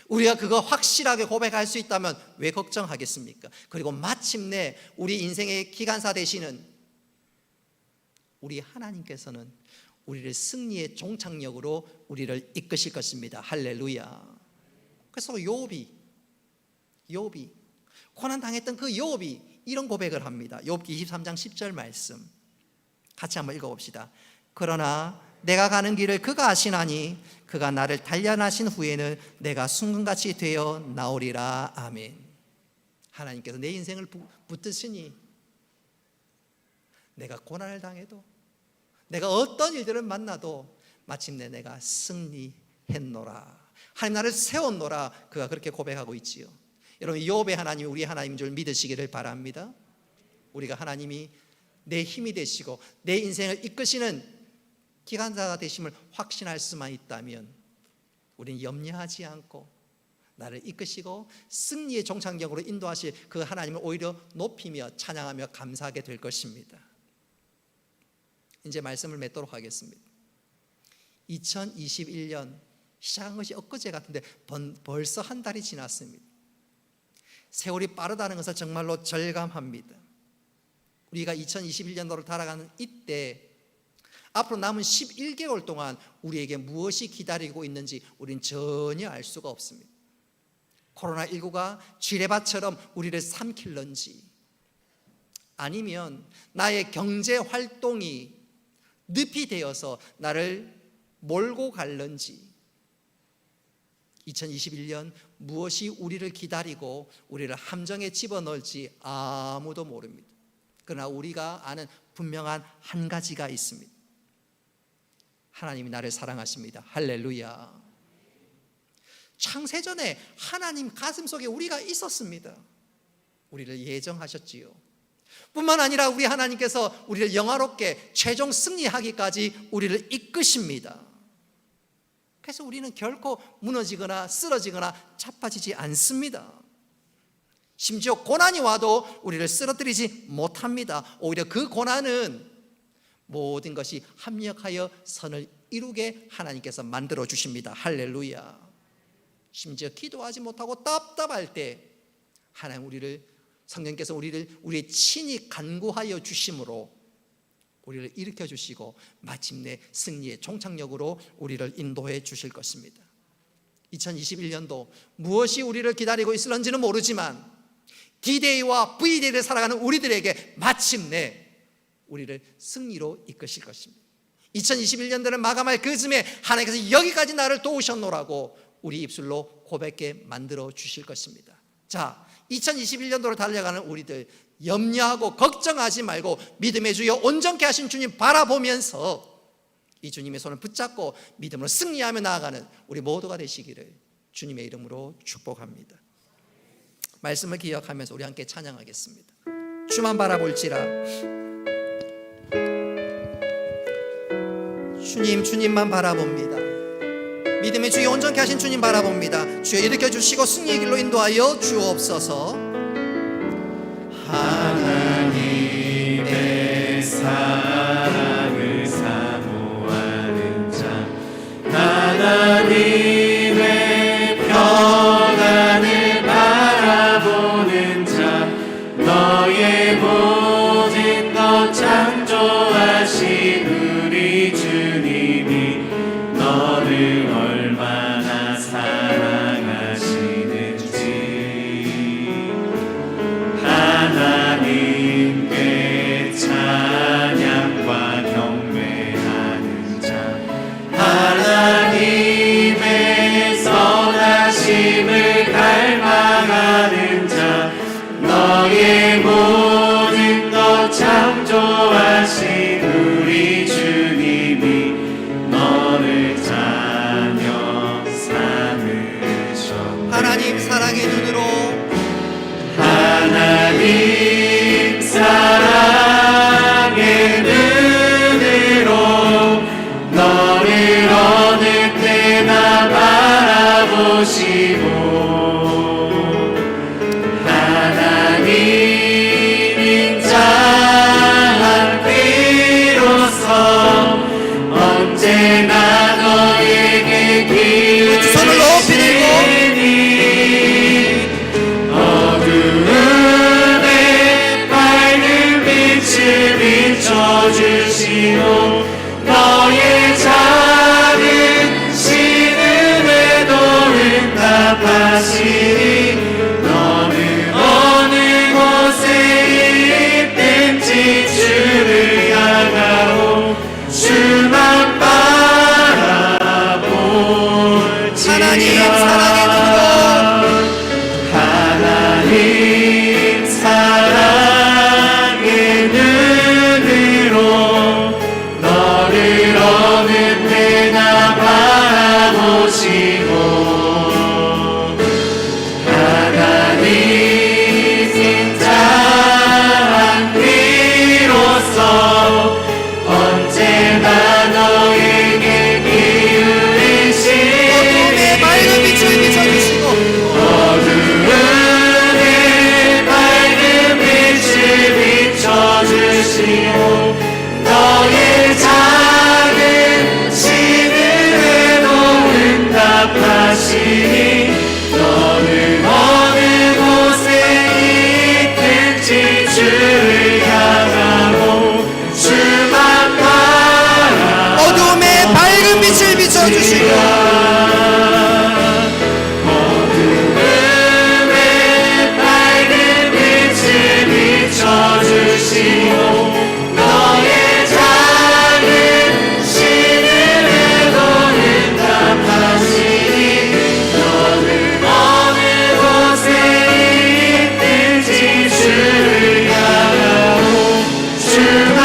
우리가 그거 확실하게 고백할 수 있다면 왜 걱정하겠습니까? 그리고 마침내 우리 인생의 기관사 되시는 우리 하나님께서는 우리를 승리의 종착역으로 우리를 이끄실 것입니다. 할렐루야. 그래서 욥이 고난당했던 그 욥이 이런 고백을 합니다. 욥기 23장 10절 말씀 같이 한번 읽어봅시다. 그러나 내가 가는 길을 그가 아시나니 그가 나를 단련하신 후에는 내가 순금같이 되어 나오리라. 아멘. 하나님께서 내 인생을 붙드시니 내가 고난을 당해도, 내가 어떤 일들을 만나도 마침내 내가 승리했노라. 하나님 나를 세웠노라. 그가 그렇게 고백하고 있지요. 여러분, 욥의 하나님이 우리 하나님인 줄 믿으시기를 바랍니다. 우리가 하나님이 내 힘이 되시고 내 인생을 이끄시는 기관사가 되심을 확신할 수만 있다면 우리는 염려하지 않고 나를 이끄시고 승리의 종착역으로 인도하실 그 하나님을 오히려 높이며 찬양하며 감사하게 될 것입니다. 이제 말씀을 맺도록 하겠습니다. 2021년 시작한 것이 엊그제 같은데 벌써 한 달이 지났습니다. 세월이 빠르다는 것을 정말로 절감합니다. 우리가 2021년도를 달아가는 이때 앞으로 남은 11개월 동안 우리에게 무엇이 기다리고 있는지 우리는 전혀 알 수가 없습니다. 코로나19가 쥐레밭처럼 우리를 삼킬런지, 아니면 나의 경제 활동이 늪이 되어서 나를 몰고 갈런지, 2021년 무엇이 우리를 기다리고 우리를 함정에 집어넣을지 아무도 모릅니다. 그러나 우리가 아는 분명한 한 가지가 있습니다. 하나님이 나를 사랑하십니다. 할렐루야. 창세전에 하나님 가슴속에 우리가 있었습니다. 우리를 예정하셨지요. 뿐만 아니라 우리 하나님께서 우리를 영화롭게 최종 승리하기까지 우리를 이끄십니다. 그래서 우리는 결코 무너지거나 쓰러지거나 자빠지지 않습니다. 심지어 고난이 와도 우리를 쓰러뜨리지 못합니다. 오히려 그 고난은 모든 것이 합력하여 선을 이루게 하나님께서 만들어 주십니다. 할렐루야. 심지어 기도하지 못하고 답답할 때 하나님 성령께서 우리의 친히 간구하여 주심으로 우리를 일으켜 주시고 마침내 승리의 종착역으로 우리를 인도해 주실 것입니다. 2021년도 무엇이 우리를 기다리고 있을런지는 모르지만 D-Day와 V-Day를 살아가는 우리들에게 마침내 우리를 승리로 이끄실 것입니다. 2021년도를 마감할 그 즈음에 하나님께서 여기까지 나를 도우셨노라고 우리 입술로 고백게 만들어 주실 것입니다. 자, 2021년도를 달려가는 우리들 염려하고 걱정하지 말고 믿음의 주여 온전케 하신 주님 바라보면서 이 주님의 손을 붙잡고 믿음으로 승리하며 나아가는 우리 모두가 되시기를 주님의 이름으로 축복합니다. 말씀을 기억하면서 우리 함께 찬양하겠습니다. 주만 바라볼지라. 주님만 바라봅니다. 믿음의 주여 온전케 하신 주님 바라봅니다. 주여 일으켜 주시고 승리의 길로 인도하여 주옵소서. 하나님의 사랑을 사모하는 자, 하나님의 평안을 바라보는 자, 너의 모든 것 창조하신 우리 주님이 너를 얼마나 사랑하시는지 하나님께 찬양과 경배하는 자, 하나님의 선하심을 갈망하는 자, 너의 모든 것 창조하신 우리 주님이 너를 자녀 삼으셨네. 하나님 사랑의 눈으로, 하나님 사랑의 눈으로 너를 어느 때나 바라보시고 하나님 인자한 귀로서 언제나 너에게 기울이시니 손을 높이 들고 어두움에 밝은 빛을 비춰주시고 너의 작은 신음에도 응답하시니 너는 어느 곳에 있든지 주를 향하고 주만 바라볼지라. 하나님 사랑의 눈으로, 하나님 사랑의 눈으로 너를 어느 때나 바라보시고 하나님 인자한 귀로서 언제나 너에게 기울이시니 어둠의 맑은 빛을 비춰주시고 어두움에 밝은 빛을 비춰주시고 너의 작은 신음에도 응답하시니 너는 어느 곳에 있든지 주를 향하고 주만 바라보시라. 어둠의 밝은 빛을 비춰주시고 어두움에 밝은 빛을 비춰주시고 너의 작은 신음에도 응답하시니 너는 어느 곳에 있든지 주를 향하고 주만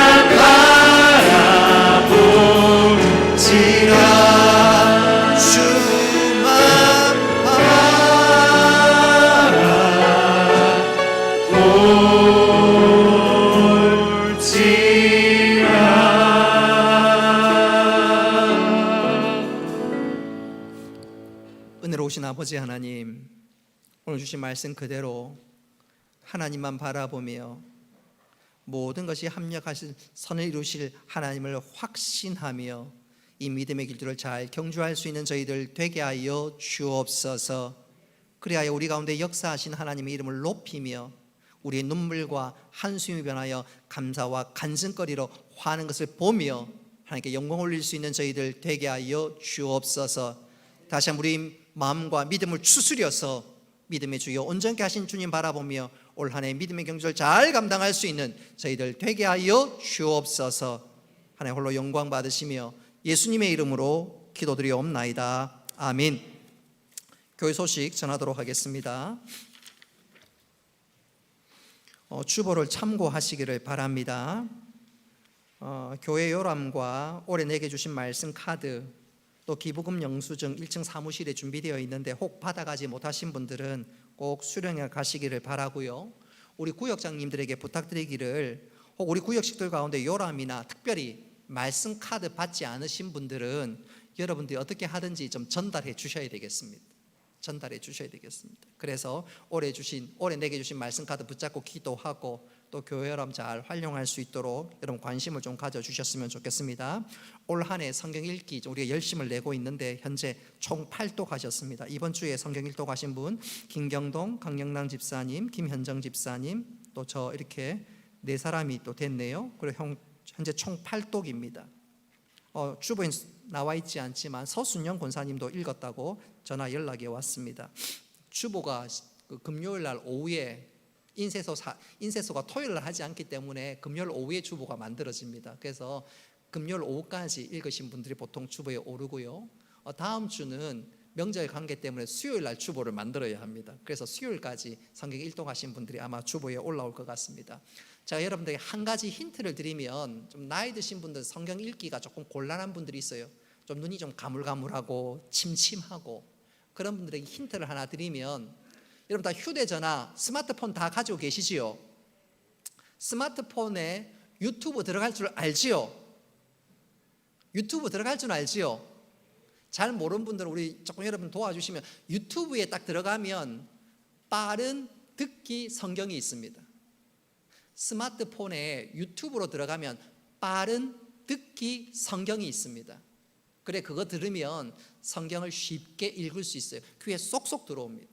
바라볼지라. 주만 은혜로우신 아버지 하나님, 오늘 주신 말씀 그대로 하나님만 바라보며 모든 것이 합력하실 선을 이루실 하나님을 확신하며 이 믿음의 길들을 잘 경주할 수 있는 저희들 되게 하여 주옵소서. 그리하여 우리 가운데 역사하신 하나님의 이름을 높이며 우리의 눈물과 한숨이 변하여 감사와 간증거리로 화하는 것을 보며 하나님께 영광 올릴 수 있는 저희들 되게 하여 주옵소서. 다시 한번 우리 마음과 믿음을 추스려서 믿음의 주여 온전케 하신 주님 바라보며 올 한 해 믿음의 경주를 잘 감당할 수 있는 저희들 되게 하여 주옵소서. 하나님 홀로 영광 받으시며 예수님의 이름으로 기도드리옵나이다. 아멘. 교회 소식 전하도록 하겠습니다. 주보를 참고하시기를 바랍니다. 교회 요람과 올해 내게 주신 말씀 카드, 또 기부금 영수증 1층 사무실에 준비되어 있는데 혹 받아가지 못하신 분들은 꼭 수령해 가시기를 바라고요. 우리 구역장님들에게 부탁드리기를, 혹 우리 구역식들 가운데 요람이나 특별히 말씀 카드 받지 않으신 분들은 여러분들이 어떻게 하든지 좀 전달해 주셔야 되겠습니다. 전달해 주셔야 되겠습니다. 그래서 올해 내게 주신 말씀 카드 붙잡고 기도하고 또 교회 여러분 잘 활용할 수 있도록 여러분 관심을 좀 가져주셨으면 좋겠습니다. 올 한 해 성경 읽기 우리가 열심을 내고 있는데 현재 총 8독 하셨습니다. 이번 주에 성경 1독 하신 분 김경동, 강영랑 집사님, 김현정 집사님, 또 저 이렇게 4사람이 또 됐네요. 그리고 현재 총 8독입니다. 주부인 나와 있지 않지만 서순영 권사님도 읽었다고 전화 연락이 왔습니다. 주보가 금요일 날 오후에 인쇄소가 토요일 날 하지 않기 때문에 금요일 오후에 주보가 만들어집니다. 그래서 금요일 오후까지 읽으신 분들이 보통 주보에 오르고요. 다음 주는 명절 관계 때문에 수요일 날 주보를 만들어야 합니다. 그래서 수요일까지 성경 1독 하신 분들이 아마 주보에 올라올 것 같습니다. 제가 여러분들에게 한 가지 힌트를 드리면, 좀 나이 드신 분들 성경 읽기가 조금 곤란한 분들이 있어요. 좀 눈이 좀 가물가물하고 침침하고 그런 분들에게 힌트를 하나 드리면, 여러분 다 휴대전화, 스마트폰 다 가지고 계시지요? 스마트폰에 유튜브 들어갈 줄 알지요? 유튜브 들어갈 줄 알지요? 잘 모르는 분들은 우리 조금 여러분 도와주시면, 유튜브에 딱 들어가면 빠른 듣기 성경이 있습니다. 스마트폰에 유튜브로 들어가면 빠른 듣기 성경이 있습니다. 그래, 그거 들으면 성경을 쉽게 읽을 수 있어요. 귀에 쏙쏙 들어옵니다.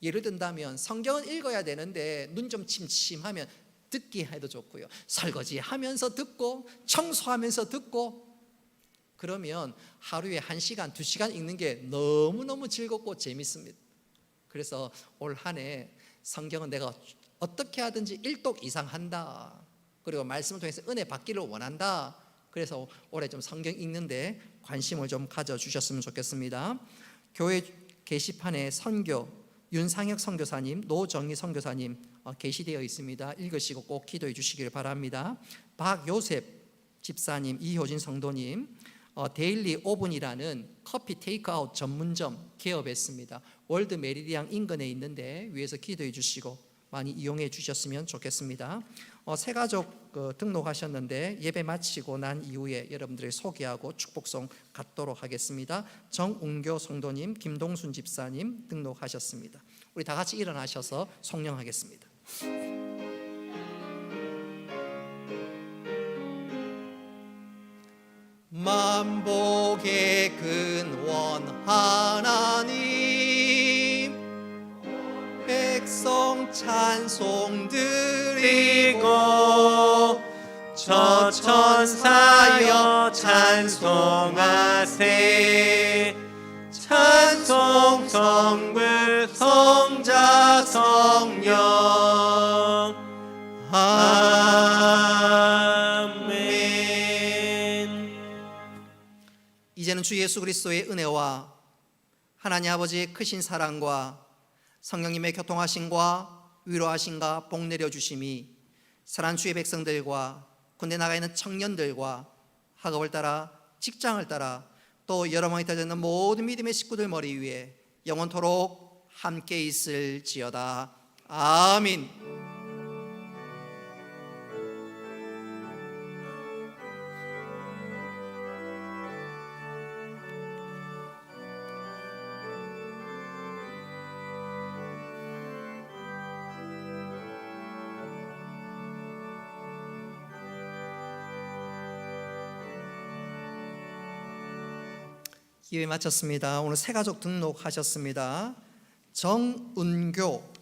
예를 든다면 성경은 읽어야 되는데 눈 좀 침침하면 듣기 해도 좋고요, 설거지 하면서 듣고 청소하면서 듣고, 그러면 하루에 1시간, 2시간 읽는 게 너무너무 즐겁고 재밌습니다. 그래서 올 한 해 성경은 내가 어떻게 하든지 1독 이상 한다, 그리고 말씀을 통해서 은혜 받기를 원한다. 그래서 올해 좀 성경 읽는데 관심을 좀 가져주셨으면 좋겠습니다. 교회 게시판에 선교 윤상혁 선교사님, 노정희 선교사님 게시되어 있습니다. 읽으시고 꼭 기도해 주시길 바랍니다. 박요셉 집사님, 이효진 성도님, 데일리 오븐이라는 커피 테이크아웃 전문점 개업했습니다. 월드 메리디안 인근에 있는데 위에서 기도해 주시고 많이 이용해 주셨으면 좋겠습니다. 새 가족 등록하셨는데 예배 마치고 난 이후에 여러분들을 소개하고 축복송 갖도록 하겠습니다. 정운교 성도님, 김동순 집사님 등록하셨습니다. 우리 다 같이 일어나셔서 송령하겠습니다. 만복의 근원 하나님, 백성 찬송 드리고 저 천사여 찬송하세. 찬송 성부 성자 성령. 아멘. 이제는 주 예수 그리스도의 은혜와 하나님 아버지의 크신 사랑과 성령님의 교통하심과 위로하심과 복 내려주심이 사랑하는 주의 백성들과 군대 나가 있는 청년들과 학업을 따라 직장을 따라 또 여러 명이 되는 모든 믿음의 식구들 머리 위에 영원토록 함께 있을지어다. 아멘. 예배 마쳤습니다. 오늘 새 가족 등록하셨습니다. 정은교,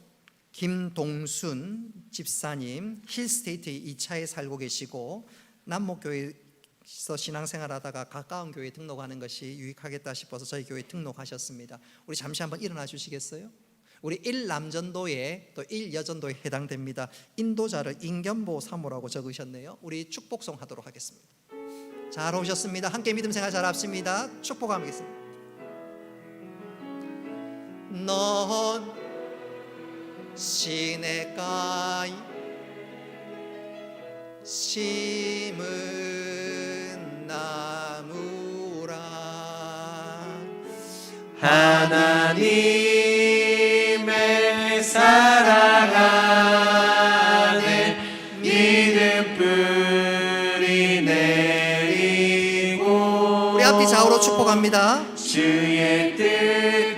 김동순 집사님, 힐스테이트 2차에 살고 계시고 남목교회에서 신앙생활하다가 가까운 교회에 등록하는 것이 유익하겠다 싶어서 저희 교회에 등록하셨습니다. 우리 잠시 한번 일어나 주시겠어요? 우리 1남전도에 또 1여전도에 해당됩니다. 인도자를 인견보 사모라고 적으셨네요. 우리 축복송 하도록 하겠습니다. 잘 오셨습니다. 함께 믿음 생활 잘 합시다. 축복하겠습니다. 넌 시냇가에 심은 나무라. 하나님을 살아가네 믿음 뿌리 내리고 우리 앞뒤 좌우로 축복합니다. 주의 뜻